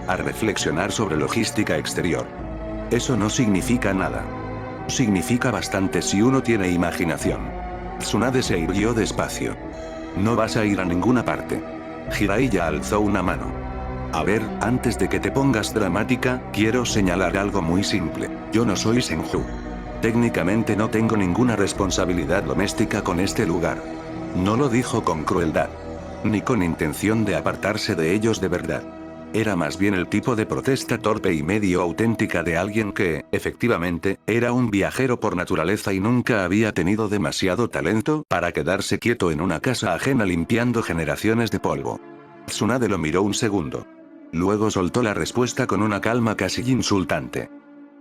A reflexionar sobre logística exterior. Eso no significa nada. Significa bastante si uno tiene imaginación. Tsunade se irguió despacio. No vas a ir a ninguna parte. Jiraiya alzó una mano. A ver, antes de que te pongas dramática, quiero señalar algo muy simple. Yo no soy Senju. Técnicamente no tengo ninguna responsabilidad doméstica con este lugar. No lo dijo con crueldad. Ni con intención de apartarse de ellos de verdad. Era más bien el tipo de protesta torpe y medio auténtica de alguien que, efectivamente, era un viajero por naturaleza y nunca había tenido demasiado talento para quedarse quieto en una casa ajena limpiando generaciones de polvo. Tsunade lo miró un segundo. Luego soltó la respuesta con una calma casi insultante.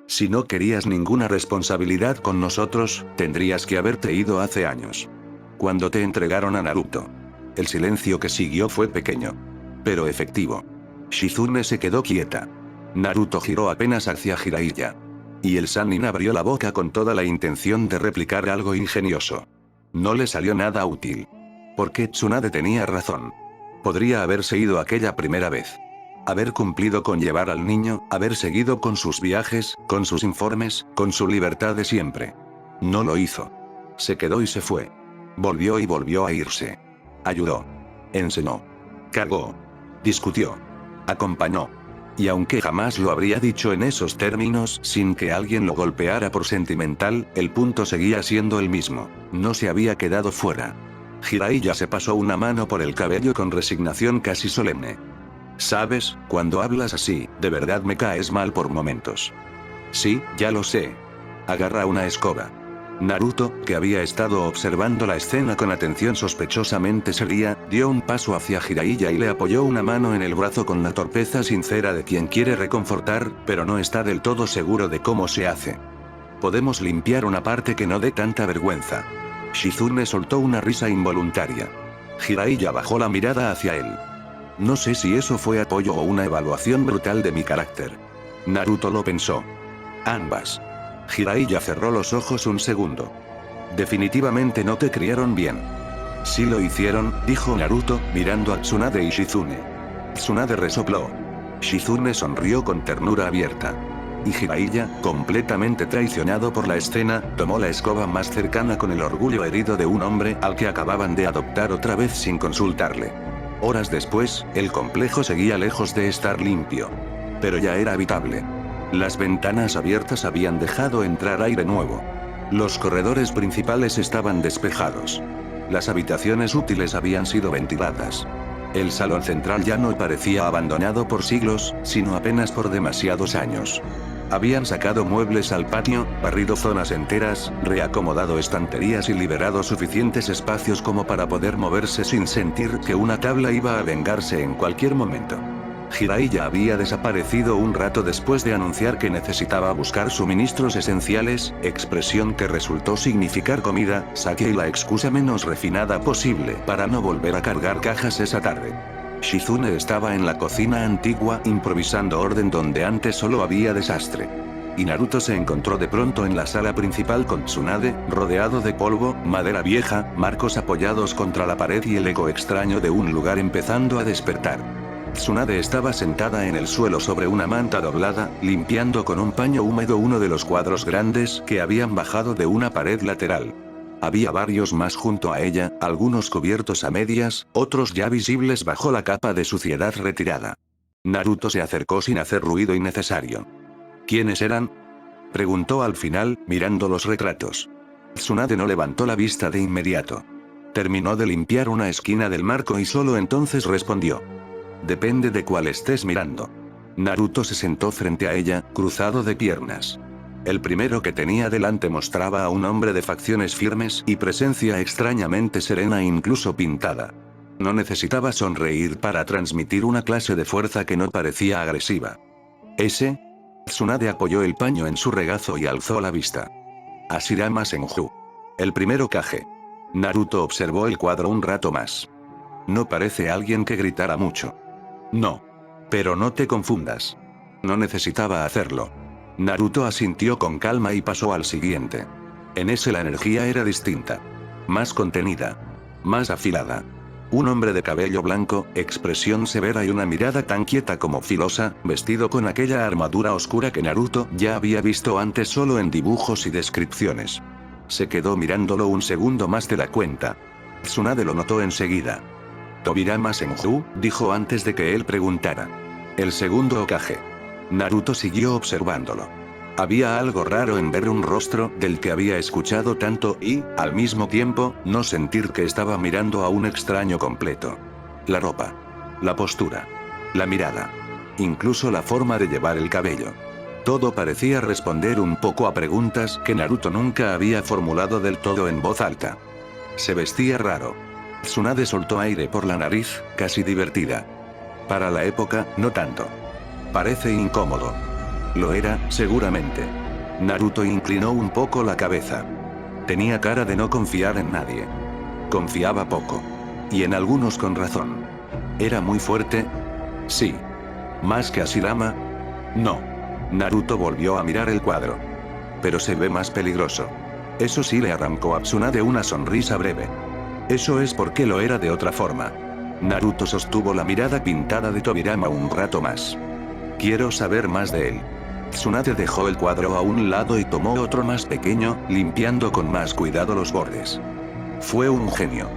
Si no querías ninguna responsabilidad con nosotros, tendrías que haberte ido hace años. Cuando te entregaron a Naruto. El silencio que siguió fue pequeño. Pero efectivo. Shizune se quedó quieta. Naruto giró apenas hacia Jiraiya. Y el Sannin abrió la boca con toda la intención de replicar algo ingenioso. No le salió nada útil. Porque Tsunade tenía razón. Podría haberse ido aquella primera vez. Haber cumplido con llevar al niño, haber seguido con sus viajes, con sus informes, con su libertad de siempre. No lo hizo. Se quedó y se fue. Volvió y volvió a irse. Ayudó. Enseñó. Cargó. Discutió. Acompañó. Y aunque jamás lo habría dicho en esos términos sin que alguien lo golpeara por sentimental, el punto seguía siendo el mismo. No se había quedado fuera. Jiraiya se pasó una mano por el cabello con resignación casi solemne. Sabes, cuando hablas así, de verdad me caes mal por momentos. Sí, ya lo sé. Agarra una escoba. Naruto, que había estado observando la escena con atención sospechosamente seria, dio un paso hacia Jiraiya y le apoyó una mano en el brazo con la torpeza sincera de quien quiere reconfortar, pero no está del todo seguro de cómo se hace. Podemos limpiar una parte que no dé tanta vergüenza. Shizune soltó una risa involuntaria. Jiraiya bajó la mirada hacia él. No sé si eso fue apoyo o una evaluación brutal de mi carácter. Naruto lo pensó. Ambas. Jiraiya cerró los ojos un segundo. Definitivamente no te criaron bien. Sí lo hicieron, dijo Naruto, mirando a Tsunade y Shizune. Tsunade resopló. Shizune sonrió con ternura abierta. Y Jiraiya, completamente traicionado por la escena, tomó la escoba más cercana con el orgullo herido de un hombre al que acababan de adoptar otra vez sin consultarle. Horas después, el complejo seguía lejos de estar limpio. Pero ya era habitable. Las ventanas abiertas habían dejado entrar aire nuevo. Los corredores principales estaban despejados. Las habitaciones útiles habían sido ventiladas. El salón central ya no parecía abandonado por siglos, sino apenas por demasiados años. Habían sacado muebles al patio, barrido zonas enteras, reacomodado estanterías y liberado suficientes espacios como para poder moverse sin sentir que una tabla iba a vengarse en cualquier momento. Jiraiya había desaparecido un rato después de anunciar que necesitaba buscar suministros esenciales, expresión que resultó significar comida, sake y la excusa menos refinada posible para no volver a cargar cajas esa tarde. Shizune estaba en la cocina antigua improvisando orden donde antes solo había desastre. Y Naruto se encontró de pronto en la sala principal con Tsunade, rodeado de polvo, madera vieja, marcos apoyados contra la pared y el eco extraño de un lugar empezando a despertar. Tsunade estaba sentada en el suelo sobre una manta doblada, limpiando con un paño húmedo uno de los cuadros grandes que habían bajado de una pared lateral. Había varios más junto a ella, algunos cubiertos a medias, otros ya visibles bajo la capa de suciedad retirada. Naruto se acercó sin hacer ruido innecesario. ¿Quiénes eran?, preguntó al final, mirando los retratos. Tsunade no levantó la vista de inmediato. Terminó de limpiar una esquina del marco y solo entonces respondió. Depende de cuál estés mirando. Naruto se sentó frente a ella, cruzado de piernas. El primero que tenía delante mostraba a un hombre de facciones firmes y presencia extrañamente serena e incluso pintada. No necesitaba sonreír para transmitir una clase de fuerza que no parecía agresiva. ¿Ese? Tsunade apoyó el paño en su regazo y alzó la vista. Hashirama Senju. El primero Kage. Naruto observó el cuadro un rato más. No parece alguien que gritara mucho. No. Pero no te confundas. No necesitaba hacerlo. Naruto asintió con calma y pasó al siguiente. En ese la energía era distinta. Más contenida. Más afilada. Un hombre de cabello blanco, expresión severa y una mirada tan quieta como filosa, vestido con aquella armadura oscura que Naruto ya había visto antes solo en dibujos y descripciones. Se quedó mirándolo un segundo más de la cuenta. Tsunade lo notó enseguida. Tobirama Senju, dijo antes de que él preguntara. El segundo Hokage. Naruto siguió observándolo. Había algo raro en ver un rostro del que había escuchado tanto y, al mismo tiempo, no sentir que estaba mirando a un extraño completo. La ropa. La postura. La mirada. Incluso la forma de llevar el cabello. Todo parecía responder un poco a preguntas que Naruto nunca había formulado del todo en voz alta. Se vestía raro. Tsunade soltó aire por la nariz, casi divertida. Para la época, no tanto. Parece incómodo. Lo era, seguramente. Naruto inclinó un poco la cabeza. Tenía cara de no confiar en nadie. Confiaba poco. Y en algunos con razón. ¿Era muy fuerte? Sí. ¿Más que Hashirama? No. Naruto volvió a mirar el cuadro. Pero se ve más peligroso. Eso sí le arrancó a Tsunade una sonrisa breve. Eso es porque lo era de otra forma. Naruto sostuvo la mirada pintada de Tobirama un rato más. Quiero saber más de él. Tsunade dejó el cuadro a un lado y tomó otro más pequeño, limpiando con más cuidado los bordes. Fue un genio.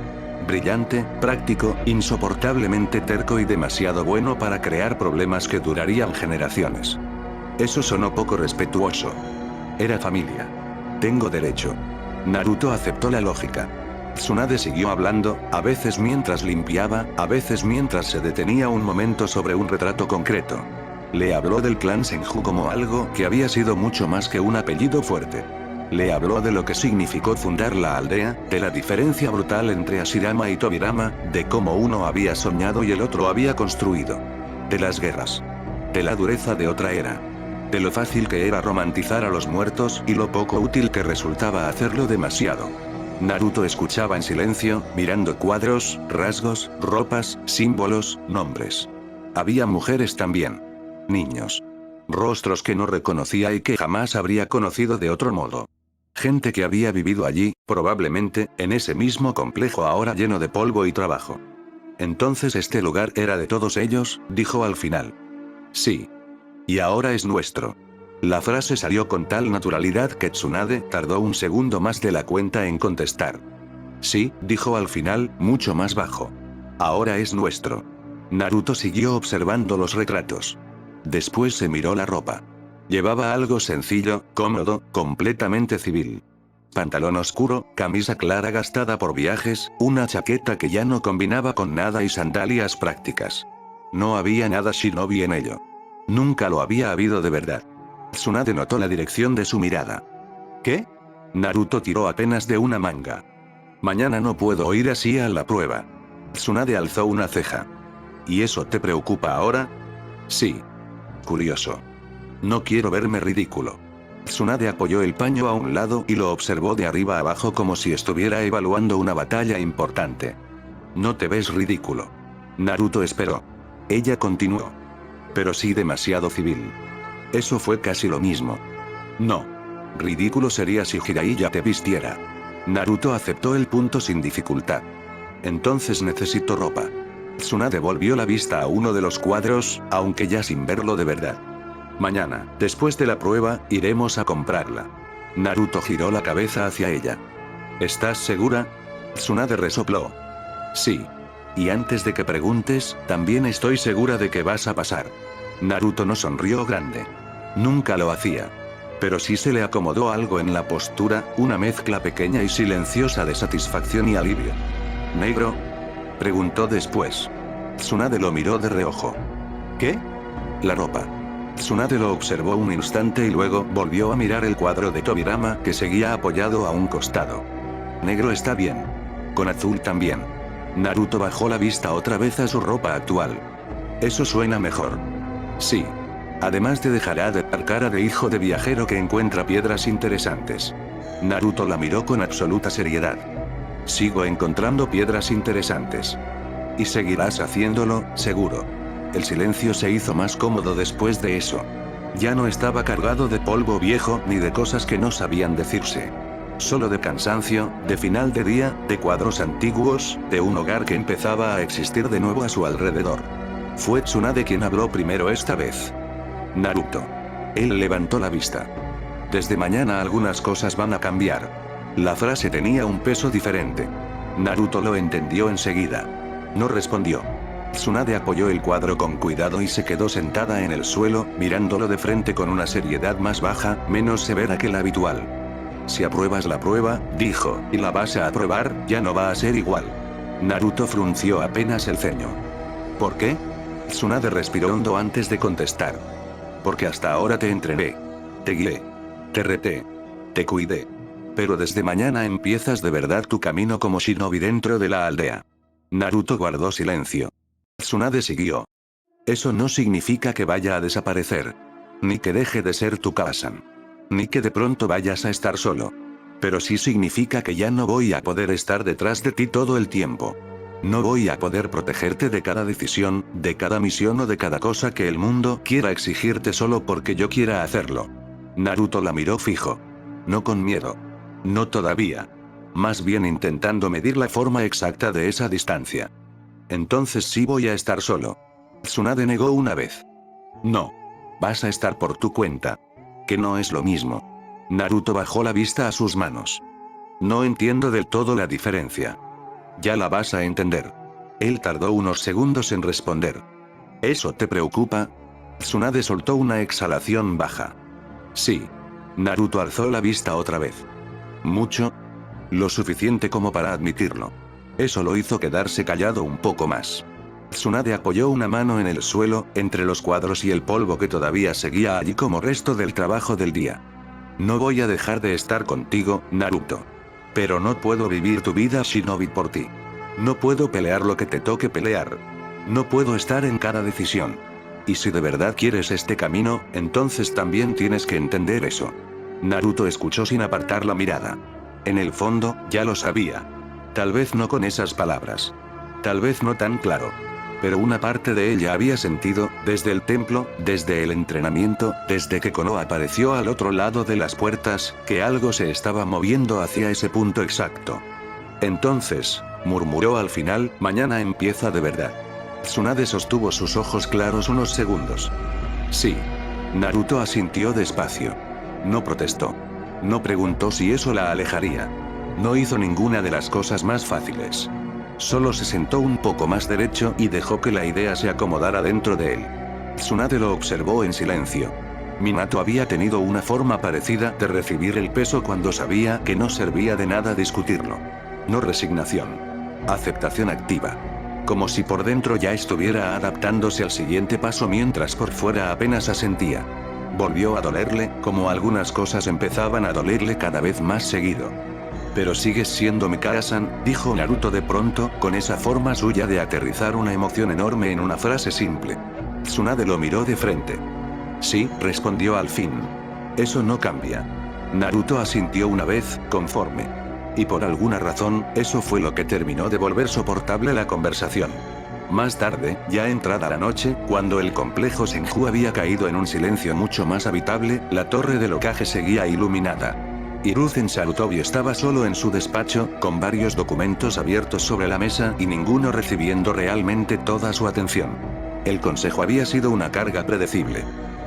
Brillante, práctico, insoportablemente terco y demasiado bueno para crear problemas que durarían generaciones. Eso sonó poco respetuoso. Era familia. Tengo derecho. Naruto aceptó la lógica. Tsunade siguió hablando, a veces mientras limpiaba, a veces mientras se detenía un momento sobre un retrato concreto. Le habló del clan Senju como algo que había sido mucho más que un apellido fuerte. Le habló de lo que significó fundar la aldea, de la diferencia brutal entre Hashirama y Tobirama, de cómo uno había soñado y el otro había construido. De las guerras. De la dureza de otra era. De lo fácil que era romantizar a los muertos y lo poco útil que resultaba hacerlo demasiado. Naruto escuchaba en silencio, mirando cuadros, rasgos, ropas, símbolos, nombres. Había mujeres también. Niños. Rostros que no reconocía y que jamás habría conocido de otro modo. Gente que había vivido allí, probablemente, en ese mismo complejo ahora lleno de polvo y trabajo. Entonces este lugar era de todos ellos, dijo al final. Sí. Y ahora es nuestro. La frase salió con tal naturalidad que Tsunade tardó un segundo más de la cuenta en contestar. Sí, dijo al final, mucho más bajo. Ahora es nuestro. Naruto siguió observando los retratos. Después se miró la ropa. Llevaba algo sencillo, cómodo, completamente civil. Pantalón oscuro, camisa clara gastada por viajes, una chaqueta que ya no combinaba con nada y sandalias prácticas. No había nada shinobi en ello. Nunca lo había habido de verdad. Tsunade notó la dirección de su mirada. ¿Qué? Naruto tiró apenas de una manga. Mañana no puedo ir así a la prueba. Tsunade alzó una ceja. ¿Y eso te preocupa ahora? Sí. Curioso. No quiero verme ridículo. Tsunade apoyó el paño a un lado y lo observó de arriba abajo como si estuviera evaluando una batalla importante. No te ves ridículo. Naruto esperó. Ella continuó. Pero sí demasiado civil. Eso fue casi lo mismo. No. Ridículo sería si Jiraiya te vistiera. Naruto aceptó el punto sin dificultad. Entonces necesito ropa. Tsunade volvió la vista a uno de los cuadros, aunque ya sin verlo de verdad. Mañana, después de la prueba, iremos a comprarla. Naruto giró la cabeza hacia ella. ¿Estás segura? Tsunade resopló. Sí. Y antes de que preguntes, también estoy segura de que vas a pasar. Naruto no sonrió grande. Nunca lo hacía. Pero sí se le acomodó algo en la postura, una mezcla pequeña y silenciosa de satisfacción y alivio. ¿Negro? Preguntó después. Tsunade lo miró de reojo. ¿Qué? La ropa. Tsunade lo observó un instante y luego volvió a mirar el cuadro de Tobirama que seguía apoyado a un costado. Negro está bien. Con azul también. Naruto bajó la vista otra vez a su ropa actual. Eso suena mejor. Sí. Además te dejará de dar cara de hijo de viajero que encuentra piedras interesantes. Naruto la miró con absoluta seriedad. Sigo encontrando piedras interesantes. Y seguirás haciéndolo, seguro. El silencio se hizo más cómodo después de eso. Ya no estaba cargado de polvo viejo ni de cosas que no sabían decirse. Solo de cansancio, de final de día, de cuadros antiguos, de un hogar que empezaba a existir de nuevo a su alrededor. Fue Tsunade quien habló primero esta vez. Naruto. Él levantó la vista. Desde mañana algunas cosas van a cambiar. La frase tenía un peso diferente. Naruto lo entendió enseguida. No respondió. Tsunade apoyó el cuadro con cuidado y se quedó sentada en el suelo, mirándolo de frente con una seriedad más baja, menos severa que la habitual. Si apruebas la prueba, dijo, y la vas a aprobar, ya no va a ser igual. Naruto frunció apenas el ceño. ¿Por qué? Tsunade respiró hondo antes de contestar. Porque hasta ahora te entrené. Te guié. Te reté. Te cuidé. Pero desde mañana empiezas de verdad tu camino como shinobi dentro de la aldea. Naruto guardó silencio. Tsunade siguió. Eso no significa que vaya a desaparecer. Ni que deje de ser tu Kazan. Ni que de pronto vayas a estar solo. Pero sí significa que ya no voy a poder estar detrás de ti todo el tiempo. No voy a poder protegerte de cada decisión, de cada misión o de cada cosa que el mundo quiera exigirte solo porque yo quiera hacerlo. Naruto la miró fijo. No con miedo. No todavía. Más bien intentando medir la forma exacta de esa distancia. Entonces sí voy a estar solo. Tsunade negó una vez. No. Vas a estar por tu cuenta. Que no es lo mismo. Naruto bajó la vista a sus manos. No entiendo del todo la diferencia. Ya la vas a entender. Él tardó unos segundos en responder. ¿Eso te preocupa? Tsunade soltó una exhalación baja. Sí. Naruto alzó la vista otra vez. ¿Mucho? Lo suficiente como para admitirlo. Eso lo hizo quedarse callado un poco más. Tsunade apoyó una mano en el suelo, entre los cuadros y el polvo que todavía seguía allí como resto del trabajo del día. No voy a dejar de estar contigo, Naruto. Pero no puedo vivir tu vida shinobi por ti. No puedo pelear lo que te toque pelear. No puedo estar en cada decisión. Y si de verdad quieres este camino, entonces también tienes que entender eso. Naruto escuchó sin apartar la mirada. En el fondo, ya lo sabía. Tal vez no con esas palabras. Tal vez no tan claro. Pero una parte de ella había sentido, desde el templo, desde el entrenamiento, desde que Konoha apareció al otro lado de las puertas, que algo se estaba moviendo hacia ese punto exacto. Entonces, murmuró al final, mañana empieza de verdad. Tsunade sostuvo sus ojos claros unos segundos. Sí. Naruto asintió despacio. No protestó. No preguntó si eso la alejaría. No hizo ninguna de las cosas más fáciles. Solo se sentó un poco más derecho y dejó que la idea se acomodara dentro de él. Tsunade lo observó en silencio. Minato había tenido una forma parecida de recibir el peso cuando sabía que no servía de nada discutirlo. No resignación. Aceptación activa. Como si por dentro ya estuviera adaptándose al siguiente paso mientras por fuera apenas asentía. Volvió a dolerle, como algunas cosas empezaban a dolerle cada vez más seguido. Pero sigues siendo mi Kazan, dijo Naruto de pronto, con esa forma suya de aterrizar una emoción enorme en una frase simple. Tsunade lo miró de frente. Sí, respondió al fin. Eso no cambia. Naruto asintió una vez, conforme. Y por alguna razón, eso fue lo que terminó de volver soportable la conversación. Más tarde, ya entrada la noche, cuando el complejo Senju había caído en un silencio mucho más habitable, la torre del Hokage seguía iluminada. Hiruzen Sarutobi estaba solo en su despacho, con varios documentos abiertos sobre la mesa y ninguno recibiendo realmente toda su atención. El consejo había sido una carga predecible.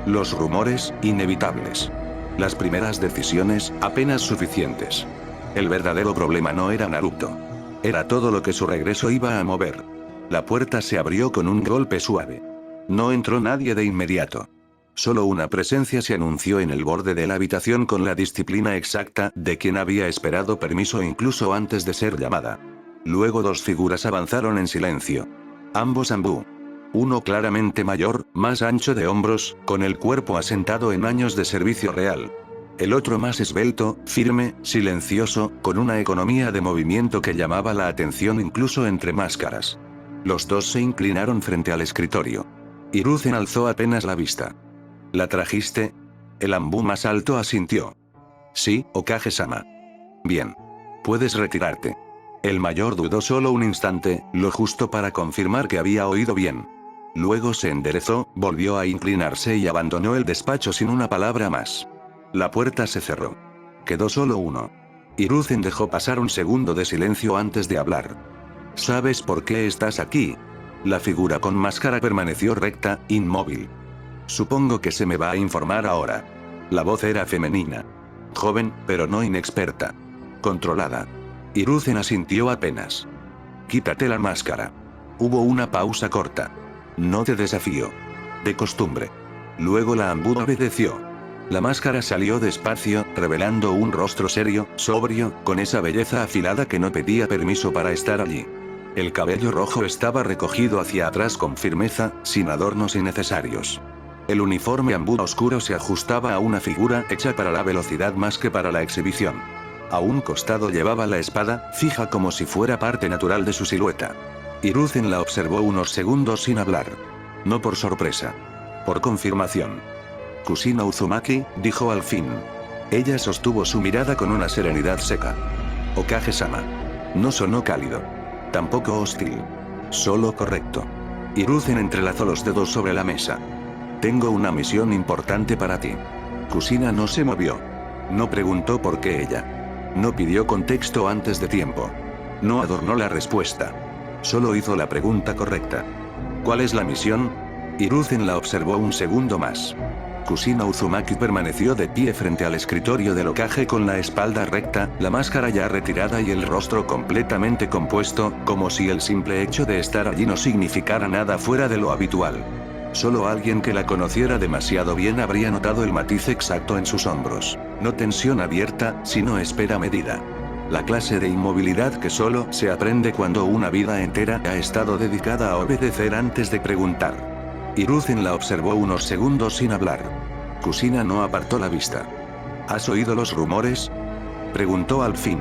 Los rumores, inevitables. Las primeras decisiones, apenas suficientes. El verdadero problema no era Naruto. Era todo lo que su regreso iba a mover. La puerta se abrió con un golpe suave. No entró nadie de inmediato. Solo una presencia se anunció en el borde de la habitación con la disciplina exacta de quien había esperado permiso incluso antes de ser llamada. Luego dos figuras avanzaron en silencio. Ambos ambú. Uno claramente mayor, más ancho de hombros, con el cuerpo asentado en años de servicio real. El otro más esbelto, firme, silencioso, con una economía de movimiento que llamaba la atención incluso entre máscaras. Los dos se inclinaron frente al escritorio. Hiruzen alzó apenas la vista. ¿La trajiste? El ambú más alto asintió. Sí, Hokage-sama. Bien. Puedes retirarte. El mayor dudó solo un instante, lo justo para confirmar que había oído bien. Luego se enderezó, volvió a inclinarse y abandonó el despacho sin una palabra más. La puerta se cerró. Quedó solo uno. Hiruzen dejó pasar un segundo de silencio antes de hablar. ¿Sabes por qué estás aquí? La figura con máscara permaneció recta, inmóvil. Supongo que se me va a informar ahora. La voz era femenina. Joven, pero no inexperta. controlada. Hiruzen asintió apenas. Quítate la máscara. Hubo una pausa corta. No te desafío. De costumbre. Luego la Anbu obedeció. La máscara salió despacio, revelando un rostro serio, sobrio, con esa belleza afilada que no pedía permiso para estar allí. El cabello rojo estaba recogido hacia atrás con firmeza, sin adornos innecesarios. El uniforme Anbu oscuro se ajustaba a una figura hecha para la velocidad más que para la exhibición. A un costado llevaba la espada, fija como si fuera parte natural de su silueta. Hiruzen la observó unos segundos sin hablar. No por sorpresa. Por confirmación. Kusina Uzumaki, dijo al fin. Ella sostuvo su mirada con una serenidad seca. Okage-sama. No sonó cálido. Tampoco hostil. Solo correcto. Hiruzen entrelazó los dedos sobre la mesa. Tengo una misión importante para ti. Kusina no se movió. No preguntó por qué ella. No pidió contexto antes de tiempo. No adornó la respuesta. Solo hizo la pregunta correcta. ¿Cuál es la misión? Hiruzen la observó un segundo más. Kusina Uzumaki permaneció de pie frente al escritorio del Hokage con la espalda recta, la máscara ya retirada y el rostro completamente compuesto, como si el simple hecho de estar allí no significara nada fuera de lo habitual. Solo alguien que la conociera demasiado bien habría notado el matiz exacto en sus hombros. No tensión abierta, sino espera medida. La clase de inmovilidad que solo se aprende cuando una vida entera ha estado dedicada a obedecer antes de preguntar. Hiruzen la observó unos segundos sin hablar. Kusina no apartó la vista. ¿Has oído los rumores? Preguntó al fin.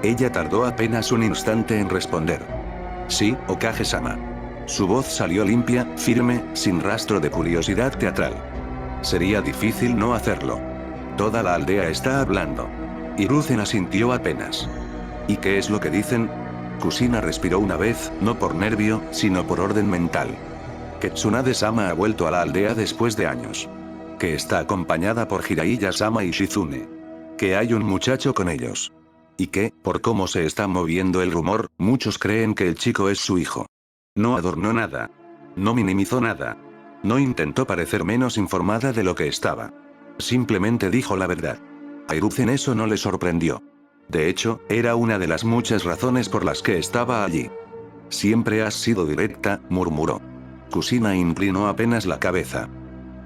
Ella tardó apenas un instante en responder. Sí, Okage-sama. Su voz salió limpia, firme, sin rastro de curiosidad teatral. Sería difícil no hacerlo. Toda la aldea está hablando. Hiruzen asintió apenas. ¿Y qué es lo que dicen? Kusina respiró una vez, no por nervio, sino por orden mental. Que Tsunade-sama ha vuelto a la aldea después de años. Que está acompañada por Jiraiya-sama y Shizune. Que hay un muchacho con ellos. Y que, por cómo se está moviendo el rumor, muchos creen que el chico es su hijo. No adornó nada. No minimizó nada. No intentó parecer menos informada de lo que estaba. Simplemente dijo la verdad. A Hiruzen eso no le sorprendió. De hecho, era una de las muchas razones por las que estaba allí. Siempre has sido directa, murmuró. Kusina inclinó apenas la cabeza.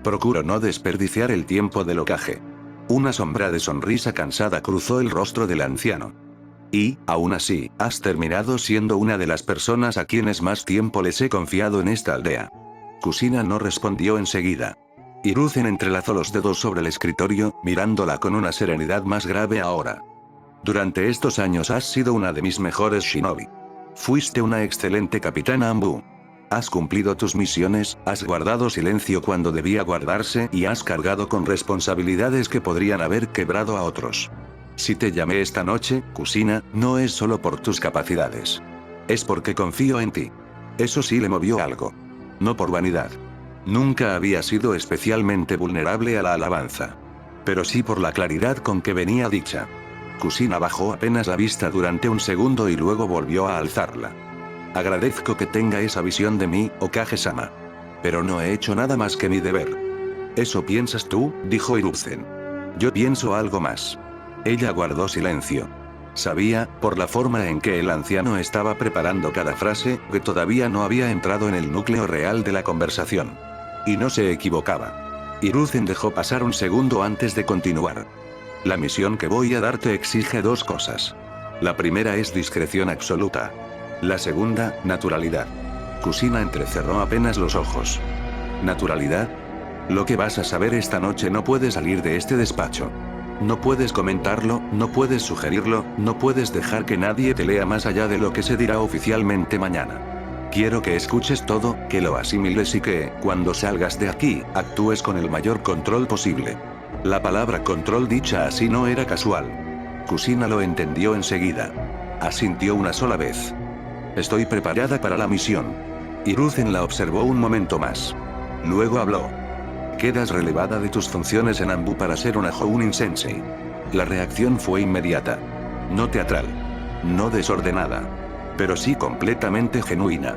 Procuro no desperdiciar el tiempo del Hokage. Una sombra de sonrisa cansada cruzó el rostro del anciano. Y, aún así, has terminado siendo una de las personas a quienes más tiempo les he confiado en esta aldea. Kusina no respondió enseguida. Hiruzen entrelazó los dedos sobre el escritorio, mirándola con una serenidad más grave ahora. Durante estos años has sido una de mis mejores shinobi. Fuiste una excelente capitana Anbu. Has cumplido tus misiones, has guardado silencio cuando debía guardarse y has cargado con responsabilidades que podrían haber quebrado a otros. Si te llamé esta noche, Kusina, no es solo por tus capacidades. Es porque confío en ti. Eso sí le movió algo. No por vanidad. Nunca había sido especialmente vulnerable a la alabanza. Pero sí por la claridad con que venía dicha. Kusina bajó apenas la vista durante un segundo y luego volvió a alzarla. Agradezco que tenga esa visión de mí, Okage-sama. Pero no he hecho nada más que mi deber. ¿Eso piensas tú?, dijo Hiruzen. Yo pienso algo más. Ella guardó silencio. Sabía, por la forma en que el anciano estaba preparando cada frase, que todavía no había entrado en el núcleo real de la conversación. Y no se equivocaba. Hiruzen dejó pasar un segundo antes de continuar. La misión que voy a darte exige dos cosas. La primera es discreción absoluta. La segunda, naturalidad. Kusina entrecerró apenas los ojos. ¿Naturalidad? Lo que vas a saber esta noche no puede salir de este despacho. No puedes comentarlo, no puedes sugerirlo, no puedes dejar que nadie te lea más allá de lo que se dirá oficialmente mañana. Quiero que escuches todo, que lo asimiles y que, cuando salgas de aquí, actúes con el mayor control posible. La palabra control dicha así no era casual. Kusina lo entendió enseguida. Asintió una sola vez. Estoy preparada para la misión. Hiruzen la observó un momento más. Luego habló. Quedas relevada de tus funciones en Anbu para ser una Jounin Sensei. La reacción fue inmediata. No teatral. No desordenada. Pero sí completamente genuina.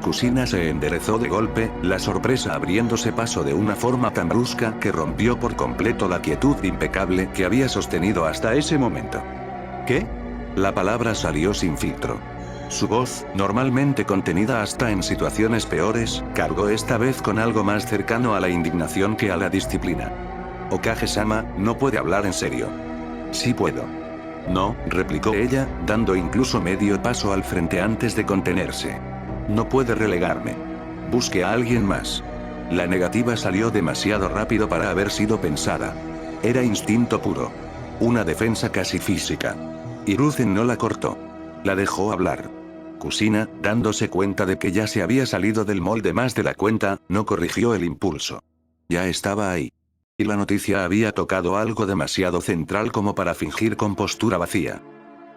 Kusina se enderezó de golpe, la sorpresa abriéndose paso de una forma tan brusca que rompió por completo la quietud impecable que había sostenido hasta ese momento. ¿Qué? La palabra salió sin filtro. Su voz, normalmente contenida hasta en situaciones peores, cargó esta vez con algo más cercano a la indignación que a la disciplina. Okage-sama, no puede hablar en serio. Sí puedo. No, replicó ella, dando incluso medio paso al frente antes de contenerse. No puede relegarme. Busque a alguien más. La negativa salió demasiado rápido para haber sido pensada. Era instinto puro. Una defensa casi física. Hiruzen no la cortó. La dejó hablar. Kusina, dándose cuenta de que ya se había salido del molde más de la cuenta, no corrigió el impulso. Ya estaba ahí. Y la noticia había tocado algo demasiado central como para fingir compostura vacía.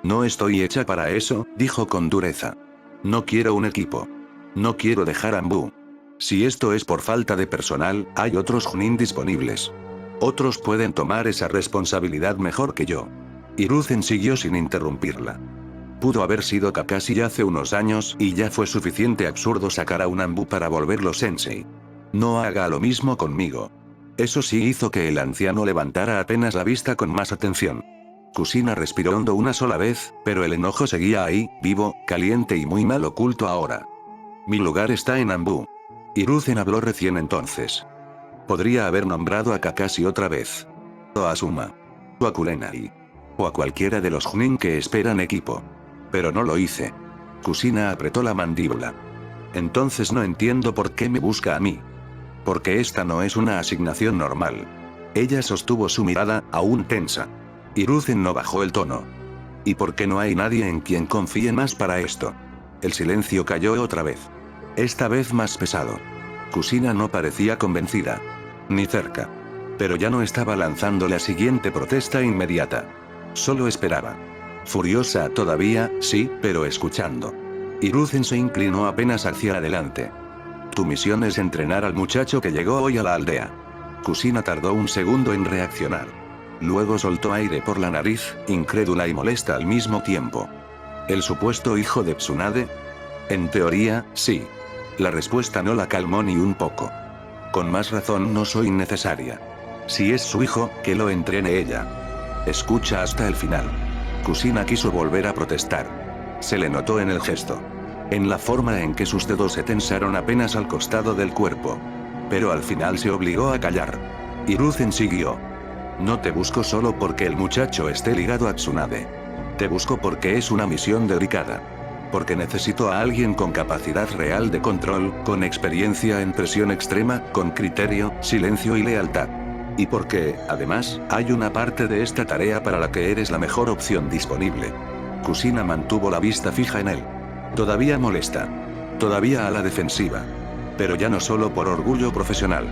No estoy hecha para eso, dijo con dureza. No quiero un equipo. No quiero dejar a Anbu. Si esto es por falta de personal, hay otros Chunin disponibles. Otros pueden tomar esa responsabilidad mejor que yo. Hiruzen siguió sin interrumpirla. Pudo haber sido Kakashi hace unos años y ya fue suficiente absurdo sacar a un Anbu para volverlo sensei. No haga lo mismo conmigo. Eso sí hizo que el anciano levantara apenas la vista con más atención. Kusina respiró hondo una sola vez, pero el enojo seguía ahí, vivo, caliente y muy mal oculto ahora. Mi lugar está en Anbu. Hiruzen habló recién entonces. Podría haber nombrado a Kakashi otra vez. O a Asuma. O a Kurenai. O a cualquiera de los Chunin que esperan equipo. Pero no lo hice. Kusina apretó la mandíbula. Entonces no entiendo por qué me busca a mí. Porque esta no es una asignación normal. Ella sostuvo su mirada, aún tensa. Hiruzen no bajó el tono. ¿Y por qué no hay nadie en quien confíe más para esto? El silencio cayó otra vez. Esta vez más pesado. Kusina no parecía convencida. Ni cerca. Pero ya no estaba lanzando la siguiente protesta inmediata. Solo esperaba. Furiosa todavía, sí, pero escuchando. Hiruzen se inclinó apenas hacia adelante. Tu misión es entrenar al muchacho que llegó hoy a la aldea. Kusina tardó un segundo en reaccionar. Luego soltó aire por la nariz, incrédula y molesta al mismo tiempo. ¿El supuesto hijo de Tsunade? En teoría, sí. La respuesta no la calmó ni un poco. Con más razón no soy necesaria. Si es su hijo, que lo entrene ella. Escucha hasta el final. Kusina quiso volver a protestar. Se le notó en el gesto. En la forma en que sus dedos se tensaron apenas al costado del cuerpo. Pero al final se obligó a callar. Hiruzen siguió. No te busco solo porque el muchacho esté ligado a Tsunade. Te busco porque es una misión delicada. Porque necesito a alguien con capacidad real de control, con experiencia en presión extrema, con criterio, silencio y lealtad. Y porque, además, hay una parte de esta tarea para la que eres la mejor opción disponible. Kusina mantuvo la vista fija en él. Todavía molesta. Todavía a la defensiva. Pero ya no solo por orgullo profesional.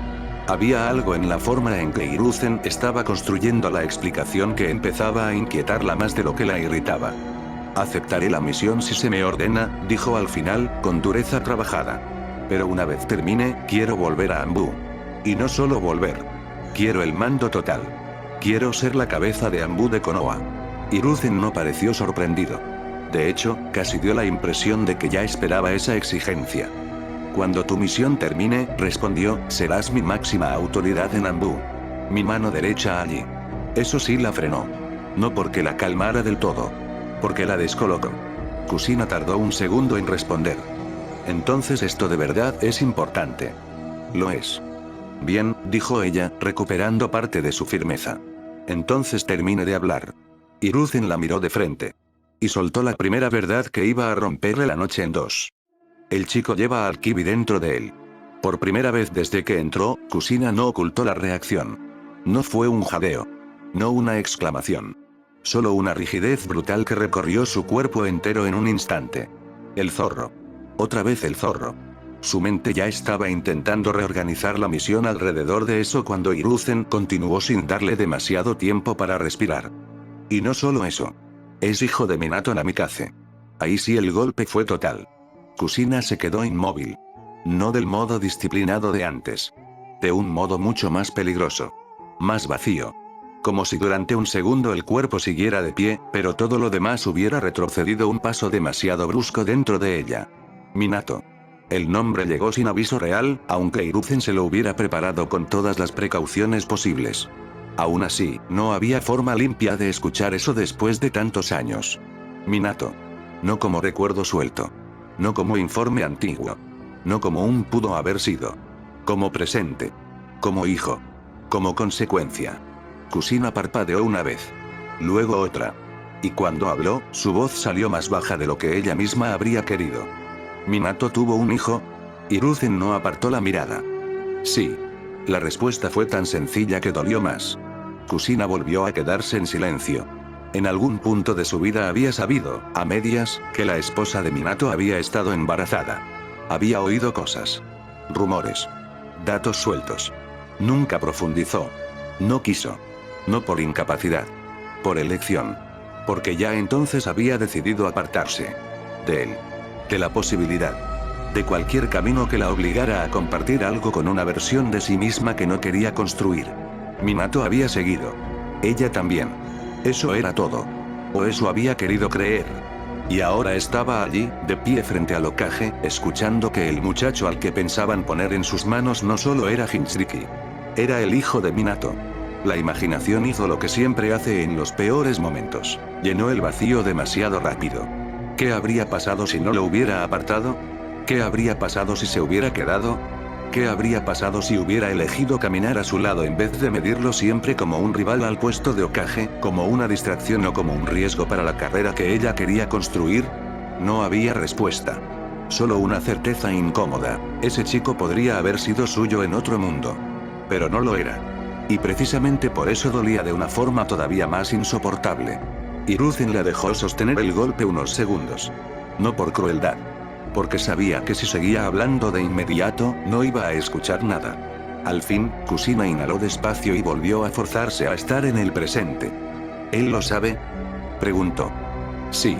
Había algo en la forma en que Hiruzen estaba construyendo la explicación que empezaba a inquietarla más de lo que la irritaba. Aceptaré la misión si se me ordena, dijo al final, con dureza trabajada. Pero una vez termine, quiero volver a Anbu. Y no solo volver. Quiero el mando total. Quiero ser la cabeza de Anbu de Konoha. Hiruzen no pareció sorprendido. De hecho, casi dio la impresión de que ya esperaba esa exigencia. Cuando tu misión termine, respondió, serás mi máxima autoridad en Anbu. Mi mano derecha allí. Eso sí la frenó. No porque la calmara del todo. Porque la descolocó. Kusina tardó un segundo en responder. Entonces esto de verdad es importante. Lo es. Bien, dijo ella, recuperando parte de su firmeza. Entonces termine de hablar. Hiruzen la miró de frente. Y soltó la primera verdad que iba a romperle la noche en dos. El chico lleva al Kibi dentro de él. Por primera vez desde que entró, Kusina no ocultó la reacción. No fue un jadeo. No una exclamación. Solo una rigidez brutal que recorrió su cuerpo entero en un instante. El zorro. Otra vez el zorro. Su mente ya estaba intentando reorganizar la misión alrededor de eso cuando Hiruzen continuó sin darle demasiado tiempo para respirar. Y no solo eso. Es hijo de Minato Namikaze. Ahí sí el golpe fue total. Kusina se quedó inmóvil. No del modo disciplinado de antes. De un modo mucho más peligroso. Más vacío. Como si durante un segundo el cuerpo siguiera de pie, pero todo lo demás hubiera retrocedido un paso demasiado brusco dentro de ella. Minato. El nombre llegó sin aviso real, aunque Hiruzen se lo hubiera preparado con todas las precauciones posibles. Aún así, no había forma limpia de escuchar eso después de tantos años. Minato. No como recuerdo suelto. No como informe antiguo. No como un pudo haber sido. Como presente. Como hijo. Como consecuencia. Kusina parpadeó una vez. Luego otra. Y cuando habló, su voz salió más baja de lo que ella misma habría querido. ¿Minato tuvo un hijo? Hiruzen no apartó la mirada. Sí. La respuesta fue tan sencilla que dolió más. Kusina volvió a quedarse en silencio. En algún punto de su vida había sabido, a medias, que la esposa de Minato había estado embarazada. Había oído cosas. Rumores. Datos sueltos. Nunca profundizó. No quiso. No por incapacidad. Por elección. Porque ya entonces había decidido apartarse. De él. De la posibilidad. De cualquier camino que la obligara a compartir algo con una versión de sí misma que no quería construir. Minato había seguido. Ella también. Eso era todo. O eso había querido creer. Y ahora estaba allí, de pie frente al Hokage, escuchando que el muchacho al que pensaban poner en sus manos no solo era Jinchuriki. Era el hijo de Minato. La imaginación hizo lo que siempre hace en los peores momentos. Llenó el vacío demasiado rápido. ¿Qué habría pasado si no lo hubiera apartado? ¿Qué habría pasado si se hubiera quedado? ¿Qué habría pasado si hubiera elegido caminar a su lado en vez de medirlo siempre como un rival al puesto de Hokage, como una distracción o como un riesgo para la carrera que ella quería construir? No había respuesta. Solo una certeza incómoda. Ese chico podría haber sido suyo en otro mundo. Pero no lo era. Y precisamente por eso dolía de una forma todavía más insoportable. Hiruzen la dejó sostener el golpe unos segundos. No por crueldad. Porque sabía que si seguía hablando de inmediato, no iba a escuchar nada. Al fin, Kusina inhaló despacio y volvió a forzarse a estar en el presente. ¿Él lo sabe? Preguntó. Sí.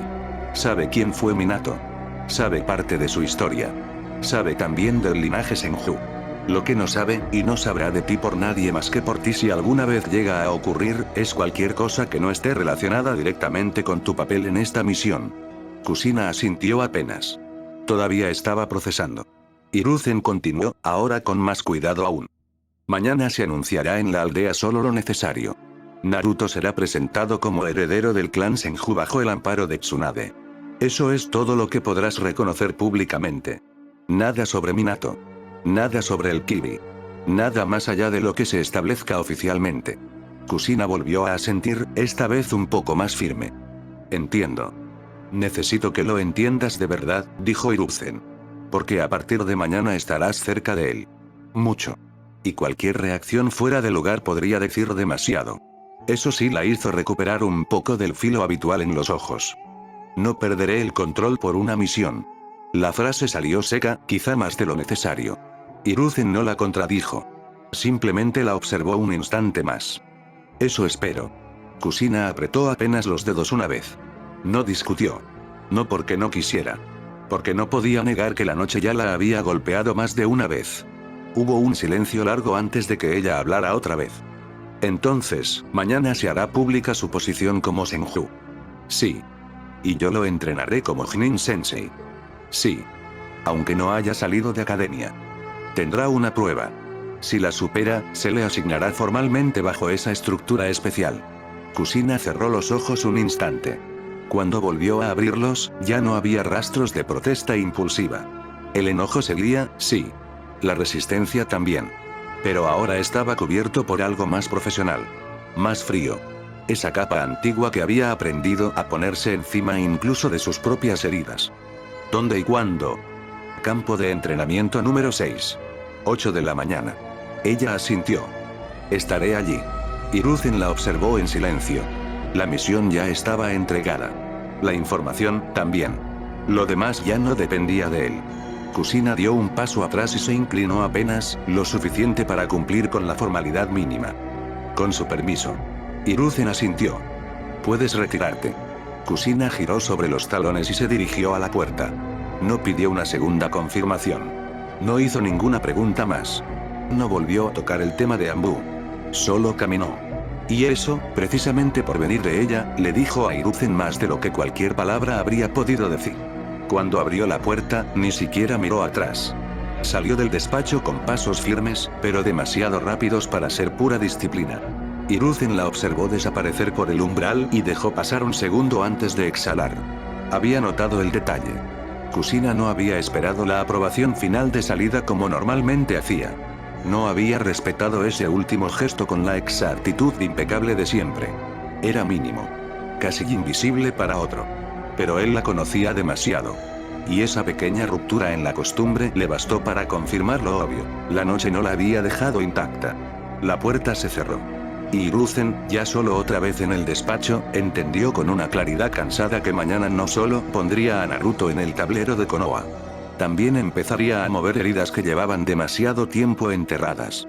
Sabe quién fue Minato. Sabe parte de su historia. Sabe también del linaje Senju. Lo que no sabe, y no sabrá de ti por nadie más que por ti si alguna vez llega a ocurrir, es cualquier cosa que no esté relacionada directamente con tu papel en esta misión. Kusina asintió apenas. Todavía estaba procesando. Hiruzen continuó, ahora con más cuidado aún. Mañana se anunciará en la aldea solo lo necesario. Naruto será presentado como heredero del clan Senju bajo el amparo de Tsunade. Eso es todo lo que podrás reconocer públicamente. Nada sobre Minato. Nada sobre el Kibi. Nada más allá de lo que se establezca oficialmente. Kusina volvió a asentir, esta vez un poco más firme. Entiendo. Necesito que lo entiendas de verdad, dijo Hiruzen. Porque a partir de mañana estarás cerca de él. Mucho. Y cualquier reacción fuera de lugar podría decir demasiado. Eso sí la hizo recuperar un poco del filo habitual en los ojos. No perderé el control por una misión. La frase salió seca, quizá más de lo necesario. Hiruzen no la contradijo. Simplemente la observó un instante más. Eso espero. Kusina apretó apenas los dedos una vez. No discutió. No porque no quisiera. Porque no podía negar que la noche ya la había golpeado más de una vez. Hubo un silencio largo antes de que ella hablara otra vez. Entonces, mañana se hará pública su posición como Senju. Sí. Y yo lo entrenaré como Chunin Sensei. Sí. Aunque no haya salido de academia. Tendrá una prueba. Si la supera, se le asignará formalmente bajo esa estructura especial. Kusina cerró los ojos un instante. Cuando volvió a abrirlos, ya no había rastros de protesta impulsiva. El enojo seguía, sí. La resistencia también. Pero ahora estaba cubierto por algo más profesional. Más frío. Esa capa antigua que había aprendido a ponerse encima incluso de sus propias heridas. ¿Dónde y cuándo? Campo de entrenamiento número 6. 8 de la mañana. Ella asintió. Estaré allí. Hiruzen la observó en silencio. La misión ya estaba entregada. La información, también. Lo demás ya no dependía de él. Kusina dio un paso atrás y se inclinó apenas, lo suficiente para cumplir con la formalidad mínima. Con su permiso. Hiruzen asintió. Puedes retirarte. Kusina giró sobre los talones y se dirigió a la puerta. No pidió una segunda confirmación. No hizo ninguna pregunta más. No volvió a tocar el tema de Anbu. Solo caminó. Y eso, precisamente por venir de ella, le dijo a Hiruzen más de lo que cualquier palabra habría podido decir. Cuando abrió la puerta, ni siquiera miró atrás. Salió del despacho con pasos firmes, pero demasiado rápidos para ser pura disciplina. Hiruzen la observó desaparecer por el umbral y dejó pasar un segundo antes de exhalar. Había notado el detalle. Kusina no había esperado la aprobación final de salida como normalmente hacía. No había respetado ese último gesto con la exactitud impecable de siempre. Era mínimo. Casi invisible para otro. Pero él la conocía demasiado. Y esa pequeña ruptura en la costumbre le bastó para confirmar lo obvio. La noche no la había dejado intacta. La puerta se cerró. Y Hiruzen, ya solo otra vez en el despacho, entendió con una claridad cansada que mañana no solo pondría a Naruto en el tablero de Konoha. También empezaría a mover heridas que llevaban demasiado tiempo enterradas.